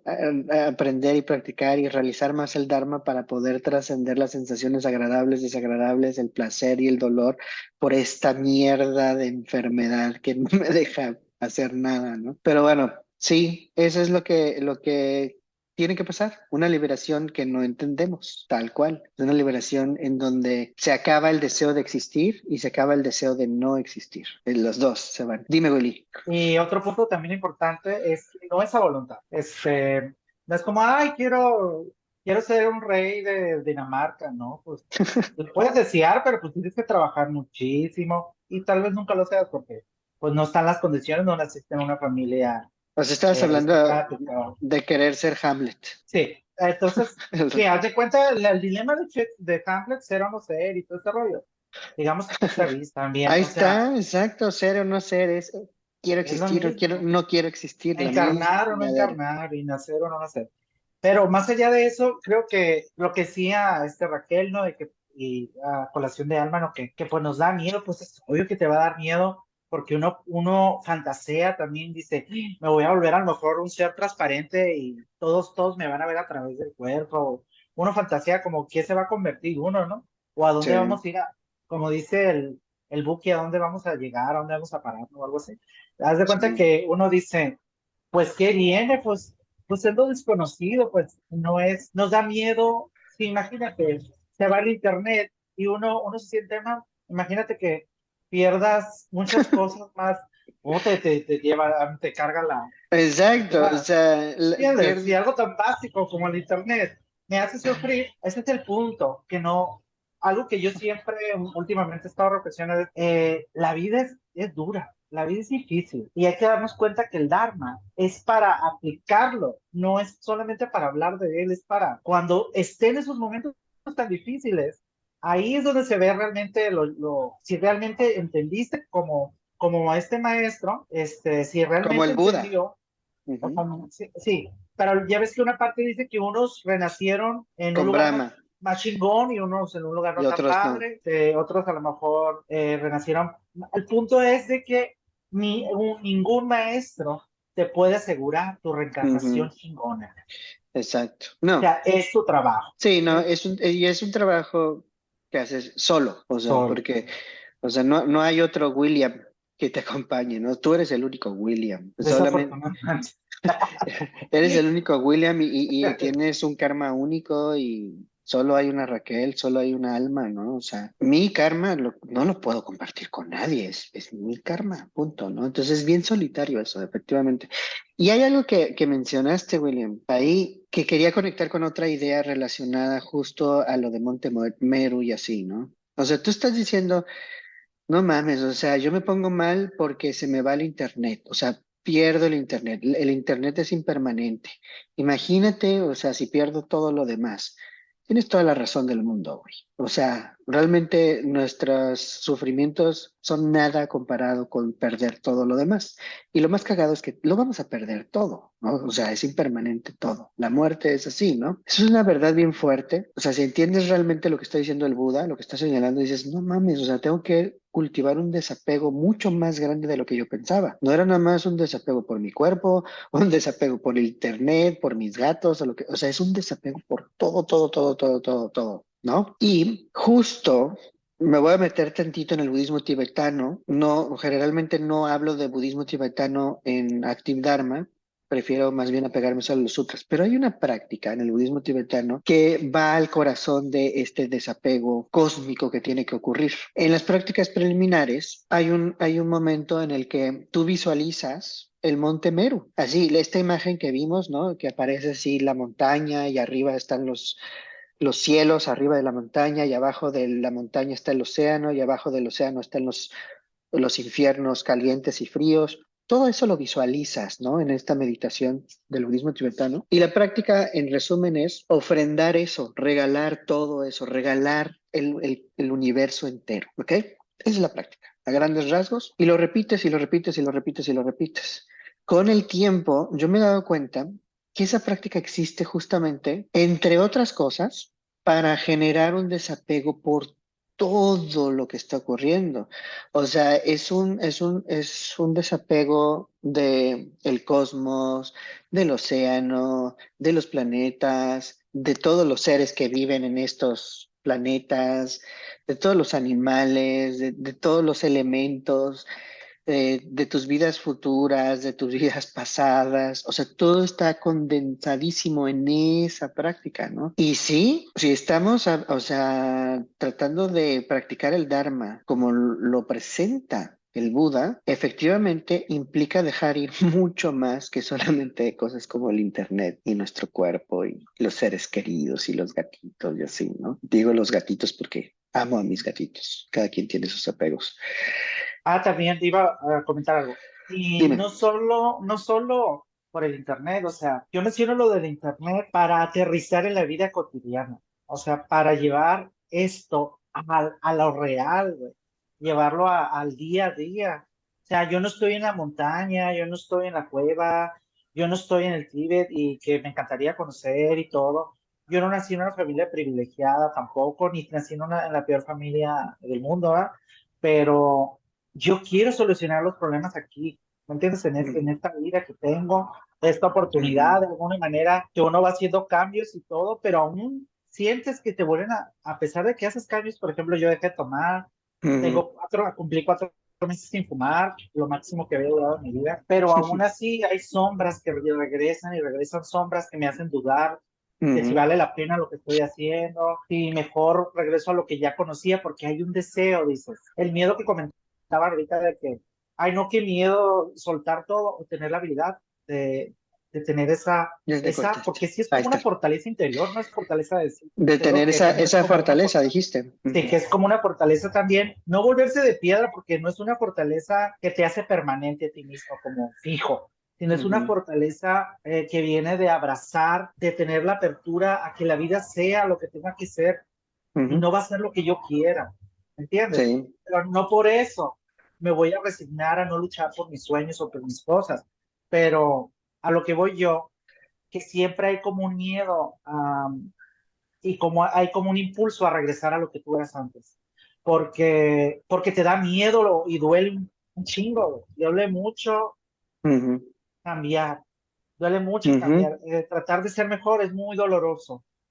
aprender y practicar y realizar más el Dharma para poder trascender las sensaciones agradables, desagradables, el placer y el dolor por esta mierda de enfermedad que no me deja hacer nada, ¿no? Pero bueno, sí, eso es lo que tiene que pasar, una liberación que no entendemos, tal cual, una liberación en donde se acaba el deseo de existir y se acaba el deseo de no existir. Los dos se van. Dime, Willy. Y otro punto también importante es que no es a voluntad. No es como, ay, quiero quiero ser un rey de Dinamarca, ¿no? Pues lo puedes desear, pero pues tienes que trabajar muchísimo y tal vez nunca lo seas porque pues no están las condiciones, no naciste en una familia O sea, estabas hablando aristocrática. de querer ser Hamlet. Sí, entonces, sí, haz de cuenta el dilema de Hamlet, ser o no ser y todo este rollo. Digamos que Beast también, Ahí o sea, está, exacto, ser o no ser, quiero es lo existir o mismo. no quiero existir, la misma Encarnar o no chingadera. encarnar y nacer o no nacer. Pero más allá de eso, creo que lo que decía Raquel, ¿no? De que, y a colación de Alma, ¿no? Que pues nos da miedo, pues es obvio que te va a dar miedo, porque uno fantasea también, dice, me voy a volver a lo mejor un ser transparente y todos me van a ver a través del cuerpo. Uno fantasea como que se va a convertir uno, ¿no? O a Sí, dónde vamos a ir, como dice el Buki, a dónde vamos a llegar, a dónde vamos a parar, o algo así. Haz de cuenta sí. que uno dice, pues, ¿qué viene? Pues es lo desconocido, pues no es, nos da miedo. Sí, imagínate, se va el internet y uno se siente mal. Imagínate que pierdas muchas cosas más, o te lleva, te carga Exacto, o sea, ¿entiendes? Si algo tan básico como el internet me hace sufrir, ese es el punto, que no, algo que yo siempre últimamente he estado reflexionando, la vida es dura, la vida es difícil y hay que darnos cuenta que el Dharma es para aplicarlo, no es solamente para hablar de él, es para cuando estén en esos momentos tan difíciles, ahí es donde se ve realmente si realmente entendiste como este maestro, si como realmente el Buda. entendió. Ujú. Sí, sí, pero ya ves que una parte dice que unos renacieron en un Con lugar Brahma más chingón y unos en un lugar y no tan otros no. padre, otros a lo mejor renacieron. El punto es de que ningún maestro te puede asegurar tu reencarnación Ujú. chingona. Exacto. O No, sea, es tu trabajo. sí, no, ¿Ok? y es un trabajo que haces solo, o sea, Solo. porque, o sea, no hay otro William que te acompañe, ¿no? Tú eres el único William, solamente Desafortunadamente. eres el único William y tienes un karma único y solo hay una Raquel, solo hay una Alma, ¿no? O sea, mi karma no lo puedo compartir con nadie, es mi karma, punto, ¿no? Entonces es bien solitario eso, efectivamente. Y hay algo que mencionaste, William, ahí que quería conectar con otra idea relacionada justo a lo de Meru y así, ¿no? O sea, tú estás diciendo, no mames, o sea, yo me pongo mal porque se me va el internet, o sea, pierdo el internet. El internet es impermanente. Imagínate, o sea, si pierdo todo lo demás. Tienes toda la razón del mundo, güey. O sea, realmente nuestros sufrimientos son nada comparado con perder todo lo demás. Y lo más cagado es que lo vamos a perder todo, ¿no? O sea, es impermanente todo. La muerte es así, ¿no? Eso es una verdad bien fuerte. O sea, si entiendes realmente lo que está diciendo el Buda, lo que está señalando, dices, no mames, o sea, tengo que cultivar un desapego mucho más grande de lo que yo pensaba. No era nada más un desapego por mi cuerpo, un desapego por el internet, por mis gatos, o sea, es un desapego por todo, todo, todo, todo, todo, todo, ¿no? Y justo me voy a meter tantito en el budismo tibetano. No, generalmente no hablo de budismo tibetano en Active Dharma. Prefiero más bien apegarme solo a los sutras, pero hay una práctica en el budismo tibetano que va al corazón de este desapego cósmico que tiene que ocurrir. En las prácticas preliminares hay un momento en el que tú visualizas el monte Meru, así, esta imagen que vimos, ¿no? Que aparece así la montaña y arriba están los cielos, arriba de la montaña y abajo de la montaña está el océano y abajo del océano están los infiernos calientes y fríos. Todo eso lo visualizas, ¿no? En esta meditación del budismo tibetano. Y la práctica, en resumen, es ofrendar eso, regalar todo eso, regalar el universo entero, ¿ok? Esa es la práctica, a grandes rasgos. Y lo repites y lo repites y lo repites y lo repites. Con el tiempo, yo me he dado cuenta que esa práctica existe justamente, entre otras cosas, para generar un desapego por todo lo que está ocurriendo. O sea, es un desapego de el cosmos, del océano, de los planetas, de todos los seres que viven en estos planetas, de todos los animales, de todos los elementos, de tus vidas futuras, de tus vidas pasadas, o sea, todo está condensadísimo en esa práctica, ¿no? Y sí, si estamos, o sea, tratando de practicar el Dharma como lo presenta el Buda, efectivamente implica dejar ir mucho más que solamente cosas como el internet y nuestro cuerpo y los seres queridos y los gatitos y así, ¿no? Digo los gatitos porque amo a mis gatitos. Cada quien tiene sus apegos. También te iba a comentar algo. Y Dime. no solo por el internet, o sea, yo menciono lo del internet para aterrizar en la vida cotidiana, o sea, para llevar esto a lo real, güey, llevarlo al día a día. O sea, yo no estoy en la montaña, yo no estoy en la cueva, yo no estoy en el Tíbet y que me encantaría conocer y todo. Yo no nací en una familia privilegiada tampoco, ni nací en la peor familia del mundo, ¿verdad? Pero yo quiero solucionar los problemas aquí, ¿me entiendes? En esta vida que tengo, esta oportunidad, de alguna manera, que uno va haciendo cambios y todo, pero aún sientes que te vuelven a pesar de que haces cambios, por ejemplo, yo dejé de tomar, cumplí 4 meses sin fumar, lo máximo que había durado en mi vida, pero aún así hay sombras que regresan y regresan sombras que me hacen dudar de si vale la pena lo que estoy haciendo, si mejor regreso a lo que ya conocía, porque hay un deseo, dices, el miedo que comentaba ahorita de que, ay no, qué miedo soltar todo o tener la habilidad de tener Ya te cortaste. porque sí es Ahí como una está. fortaleza interior, no es fortaleza de sí, De creo tener que esa, también es esa como una fortaleza, fortaleza. dijiste. Sí, que es como una fortaleza también, no volverse de piedra porque no es una fortaleza que te hace permanente a ti mismo como fijo, sino es una fortaleza que viene de abrazar, de tener la apertura a que la vida sea lo que tenga que ser y no va a ser lo que yo quiera, ¿entiendes? Sí. Pero no por eso me voy a resignar a no luchar por mis sueños o por mis cosas, pero a lo que voy yo, que siempre hay como un miedo y como hay como un impulso a regresar a lo que tú eras antes, porque te da miedo y duele un chingo, duele mucho Ujú, cambiar, duele mucho ujú. cambiar. Tratar de ser mejor es muy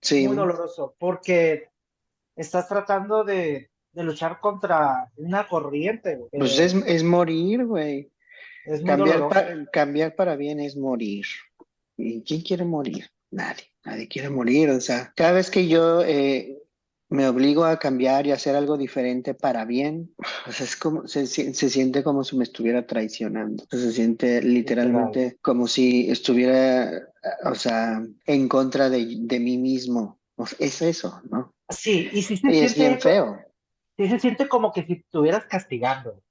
Sí, doloroso, porque estás tratando de luchar contra una corriente, pues es morir, güey. es muy doloroso. Cambiar para bien es morir. ¿Y quién quiere morir? Nadie quiere morir. O sea, cada vez que yo me obligo a cambiar y hacer algo diferente para bien, pues es como, se siente como si me estuviera traicionando. Se siente Literal. literalmente como si estuviera, o sea, en contra de mí mismo. O sea, es eso, ¿no? Sí, y Y es bien feo. sí se siente como que si te estuvieras castigando,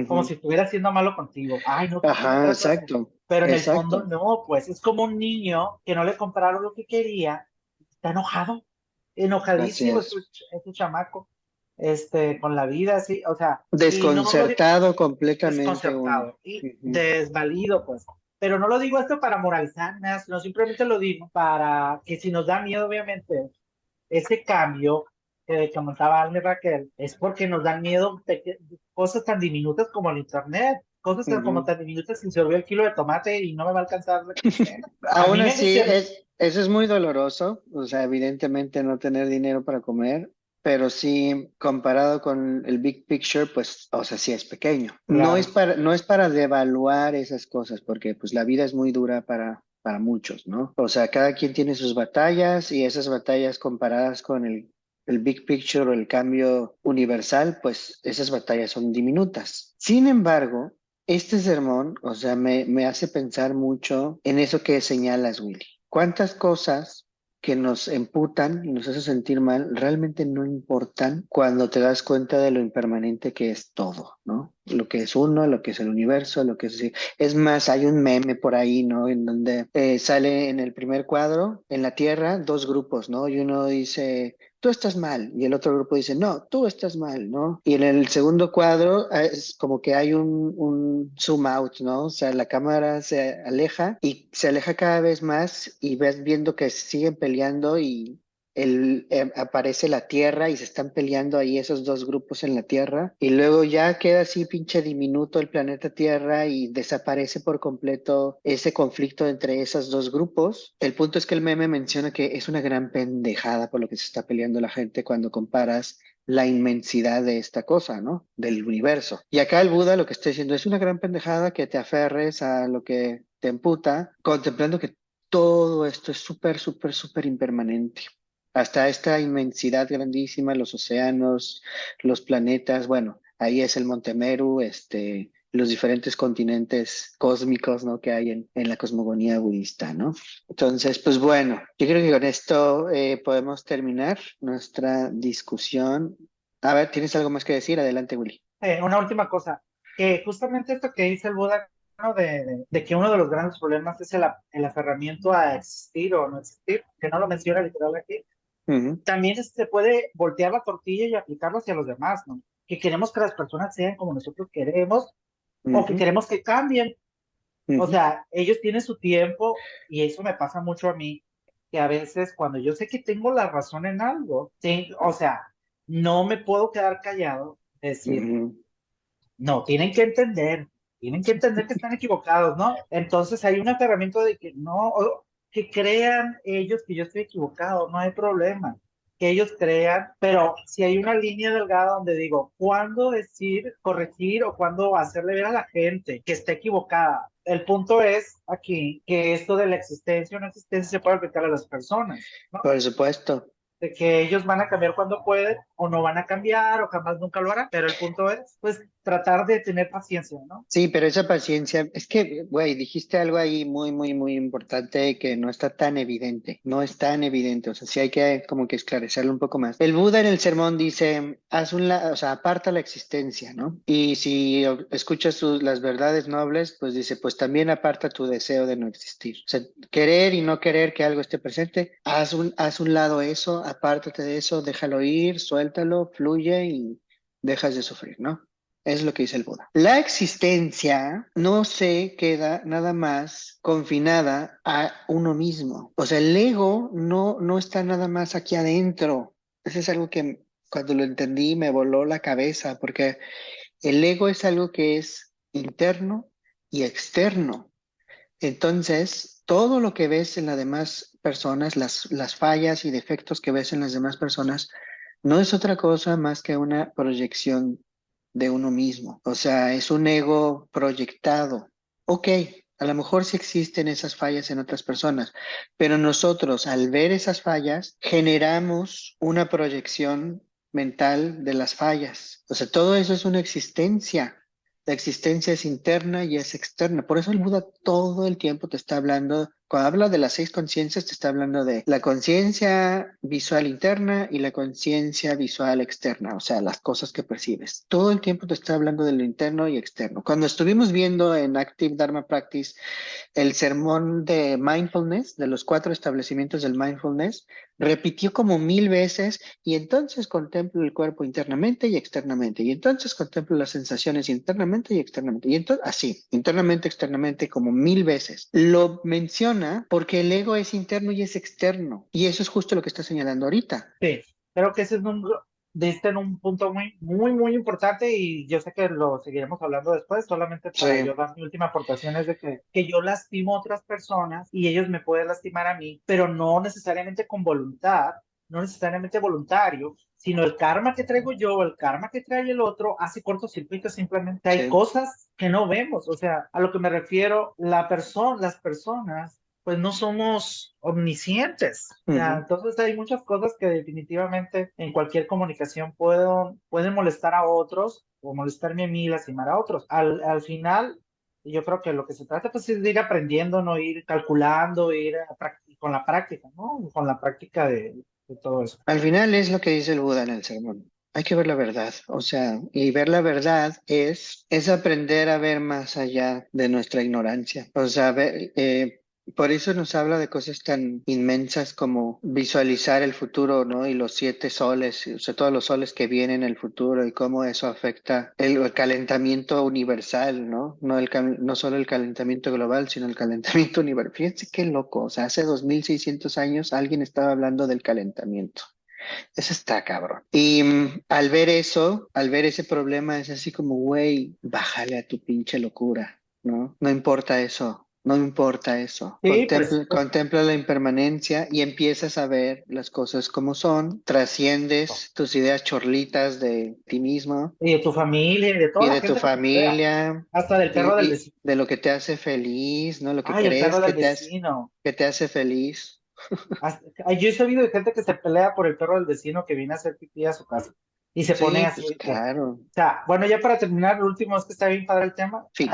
como Ujú. si estuviera haciendo malo contigo. Ay, no, ¿por qué me Ajá, trato así? exacto, Pero en el fondo, exacto. no, pues es como un niño que no le compraron lo que quería, está enojado, Así enojadísimo es. ese chamaco, con la vida, así, o sea, y no lo digo Desconcertado completamente uno. desconcertado y Ujú, desvalido, pues. Pero no lo digo esto para moralizar, nada, sino simplemente lo digo para que si nos da miedo, obviamente, ese cambio que comentaba Alme Raquel, es porque nos dan miedo cosas tan diminutas como el internet, cosas como ujú. tan diminutas si se olvidó el kilo de tomate y no me va a alcanzar de comer. A Aún mí me así, emociona. eso es muy doloroso, o sea, evidentemente no tener dinero para comer, pero sí, comparado con el big picture, pues, o sea, sí es pequeño. Claro, No es para devaluar esas cosas, porque pues la vida es muy dura para muchos, ¿no? O sea, cada quien tiene sus batallas y esas batallas comparadas con el big picture o el cambio universal, pues esas batallas son diminutas. Sin embargo, este sermón, o sea, me hace pensar mucho en eso que señalas, Willy. ¿Cuántas cosas que nos emputan y nos hace sentir mal realmente no importan cuando te das cuenta de lo impermanente que es todo, ¿no? Lo que es uno, lo que es el universo, lo que es... Es más, hay un meme por ahí, ¿no? En donde sale en el primer cuadro, en la Tierra, dos grupos, ¿no? Y uno dice tú estás mal, y el otro grupo dice, no, tú estás mal, ¿no? Y en el segundo cuadro es como que hay un zoom out, ¿no? O sea, la cámara se aleja y se aleja cada vez más y ves viendo que siguen peleando y aparece la Tierra y se están peleando ahí esos dos grupos en la Tierra y luego ya queda así pinche diminuto el planeta Tierra y desaparece por completo ese conflicto entre esos dos grupos. El punto es que el meme menciona que es una gran pendejada por lo que se está peleando la gente cuando comparas la inmensidad de esta cosa, ¿no? Del universo. Y acá el Buda lo que está diciendo es una gran pendejada que te aferres a lo que te emputa, contemplando que todo esto es súper, súper, súper impermanente hasta esta inmensidad grandísima, los océanos, los planetas, bueno, ahí es el Monte Meru, los diferentes continentes cósmicos, ¿no? Que hay en la cosmogonía budista, ¿no? Entonces, pues bueno, yo creo que con esto podemos terminar nuestra discusión. A ver, ¿tienes algo más que decir? Adelante, Willy. Una última cosa, que justamente esto que dice el Buda, ¿no? De que uno de los grandes problemas es el aferramiento a existir o no existir, que no lo menciona literal aquí. Ujú, También se puede voltear la tortilla y aplicarlo hacia los demás, ¿no? Que queremos que las personas sean como nosotros queremos o que ujú, queremos que cambien. O ujú, sea, ellos tienen su tiempo y eso me pasa mucho a mí, que a veces cuando yo sé que tengo la razón en algo, o sea, no me puedo quedar callado, decir, ujú. no, tienen que entender que están equivocados, ¿no? Entonces hay un aferramiento de que no, que crean ellos que yo estoy equivocado, no hay problema, que ellos crean, pero si hay una línea delgada donde digo, ¿cuándo decir, corregir o cuándo hacerle ver a la gente que está equivocada? El punto es aquí que esto de la existencia o no existencia se puede aplicar a las personas, ¿no? Por supuesto. De que ellos van a cambiar cuando pueden o no van a cambiar o jamás nunca lo harán, pero el punto es, pues, tratar de tener paciencia, ¿no? Sí, pero esa paciencia, es que, güey, dijiste algo ahí muy, muy, muy importante que no está tan evidente, no es tan evidente, o sea, sí hay que como que esclarecerlo un poco más. El Buda en el sermón dice, o sea, aparta la existencia, ¿no? Y si escuchas las verdades nobles, pues dice, pues también aparta tu deseo de no existir. O sea, querer y no querer que algo esté presente, haz un lado eso, apártate de eso, déjalo ir, suéltalo, fluye y dejas de sufrir, ¿no? Es lo que dice el Buda. La existencia no se queda nada más confinada a uno mismo. O sea, el ego no está nada más aquí adentro. Eso es algo que cuando lo entendí me voló la cabeza, porque el ego es algo que es interno y externo. Entonces, todo lo que ves en las demás personas, las fallas y defectos que ves en las demás personas, no es otra cosa más que una proyección de uno mismo. O sea, es un ego proyectado. Ok, a lo mejor sí existen esas fallas en otras personas, pero nosotros al ver esas fallas generamos una proyección mental de las fallas. O sea, todo eso es una existencia. La existencia es interna y es externa. Por eso el Buda todo el tiempo te está hablando, cuando habla de las 6 conciencias, te está hablando de la conciencia visual interna y la conciencia visual externa, o sea, las cosas que percibes. Todo el tiempo te está hablando de lo interno y externo. Cuando estuvimos viendo en Active Dharma Practice el sermón de mindfulness, de los 4 establecimientos del mindfulness, repitió como 1000 veces y entonces contemplo el cuerpo internamente y externamente y entonces contemplo las sensaciones internamente y externamente y entonces así, internamente, externamente como 1000 veces. Lo menciona porque el ego es interno y es externo y eso es justo lo que está señalando ahorita. Sí, creo que ese es diste en un punto muy, muy, muy importante y yo sé que lo seguiremos hablando después, solamente para Sí. yo dar mi última aportación es de que yo lastimo a otras personas y ellos me pueden lastimar a mí, pero no necesariamente con voluntad, no necesariamente voluntario, sino el karma que traigo yo, el karma que trae el otro, hace cortocircuito simplemente. Hay Sí. cosas que no vemos, o sea, a lo que me refiero, las personas pues no somos omniscientes. O sea, Ujú. entonces hay muchas cosas que definitivamente en cualquier comunicación pueden molestar a otros o molestarme a mí y lastimar a otros. Al final, yo creo que lo que se trata pues es de ir aprendiendo, no ir calculando, con la práctica, ¿no? Con la práctica de todo eso. Al final es lo que dice el Buda en el sermón. Hay que ver la verdad, o sea, y ver la verdad es aprender a ver más allá de nuestra ignorancia. O sea, por eso nos habla de cosas tan inmensas como visualizar el futuro, ¿no? Y los 7 soles, o sea, todos los soles que vienen en el futuro y cómo eso afecta el calentamiento universal, ¿no? No solo el calentamiento global, sino el calentamiento universal. Fíjense qué loco, o sea, hace 2600 años alguien estaba hablando del calentamiento. Eso está cabrón. Y al ver eso, al ver ese problema, es así como, güey, bájale a tu pinche locura, ¿no? No importa eso, no importa eso. Sí, pues Contempla la impermanencia y empiezas a ver las cosas como son, trasciendes tus ideas chorlitas de ti mismo y de tu familia y de toda y la de tu gente que te rodea, familia hasta del perro del y vecino. de lo que te hace feliz, ¿no? Lo que Ay, el perro crees del vecino. que te hace feliz. Yo he sabido de gente que se pelea por el perro del vecino que viene a hacer pipí a su casa. Y se pone Sí, así. pues claro. O sea, bueno, ya para terminar, lo último es que está bien padre el tema. Sí.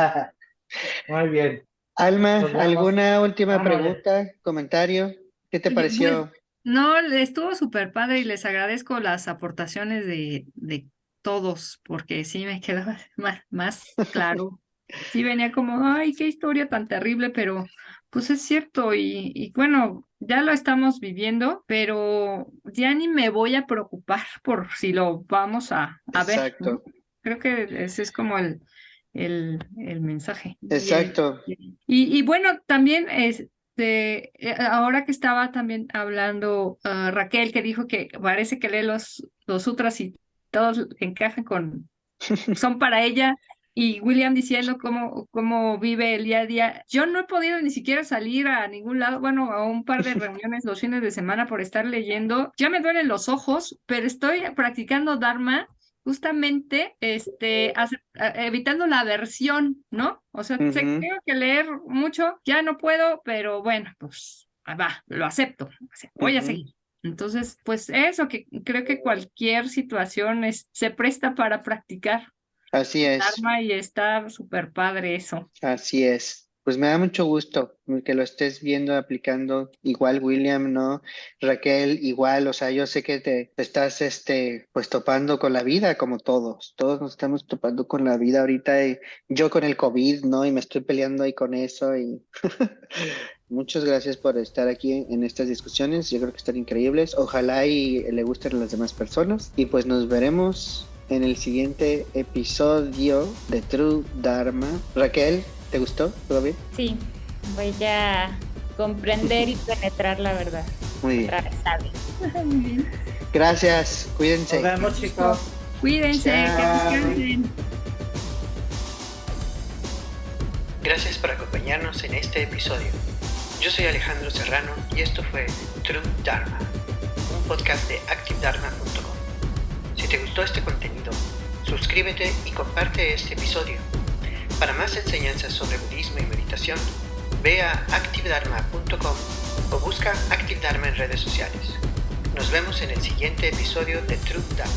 Muy bien. Alma, Nos vemos. ¿alguna última Ándale. pregunta, comentario? ¿Qué te Oye, pareció? no, estuvo súper padre y les agradezco las aportaciones de todos, porque sí me quedaba más claro. Sí venía como, ay, qué historia tan terrible, pero pues es cierto y bueno, ya lo estamos viviendo, pero ya ni me voy a preocupar por si lo vamos a ver, ¿no? Exacto, Creo que ese es como el mensaje. exacto. Y bueno, también ahora que estaba también hablando Raquel, que dijo que parece que lee los sutras y todos encajan son para ella, y William diciendo cómo vive el día a día. Yo no he podido ni siquiera salir a ningún lado, bueno, a un par de reuniones los fines de semana por estar leyendo. Ya me duelen los ojos, pero estoy practicando Dharma justamente evitando la aversión, ¿no? O sea, Ujú, tengo que leer mucho, ya no puedo, pero bueno, pues va, lo acepto, voy a ujú. seguir. Entonces, pues eso, que creo que cualquier situación se presta para practicar Así es, Dharma y está súper padre eso. así es. Pues me da mucho gusto que lo estés viendo, aplicando. Igual William, ¿no? Raquel, igual, o sea, yo sé que te estás, pues topando con la vida como todos. Todos nos estamos topando con la vida ahorita y yo con el COVID, ¿no? Y me estoy peleando ahí con eso y muchas gracias por estar aquí en estas discusiones. Yo creo que están increíbles. Ojalá y le gusten a las demás personas. Y pues nos veremos en el siguiente episodio de True Dharma. Raquel, ¿te gustó? ¿Todo bien? Sí, voy a comprender y penetrar la verdad. Muy bien. Atravesarla. Muy bien. Gracias. Nos Cuídense. vemos, chicos. Cuídense, que Chao. descansen. Gracias por acompañarnos en este episodio. Yo soy Alejandro Serrano y esto fue True Dharma, un podcast de ActiveDharma.com. Si te gustó este contenido, suscríbete y comparte este episodio. Para más enseñanzas sobre budismo y meditación, ve a ActiveDharma.com o busca Active Dharma en redes sociales. Nos vemos en el siguiente episodio de True Dharma.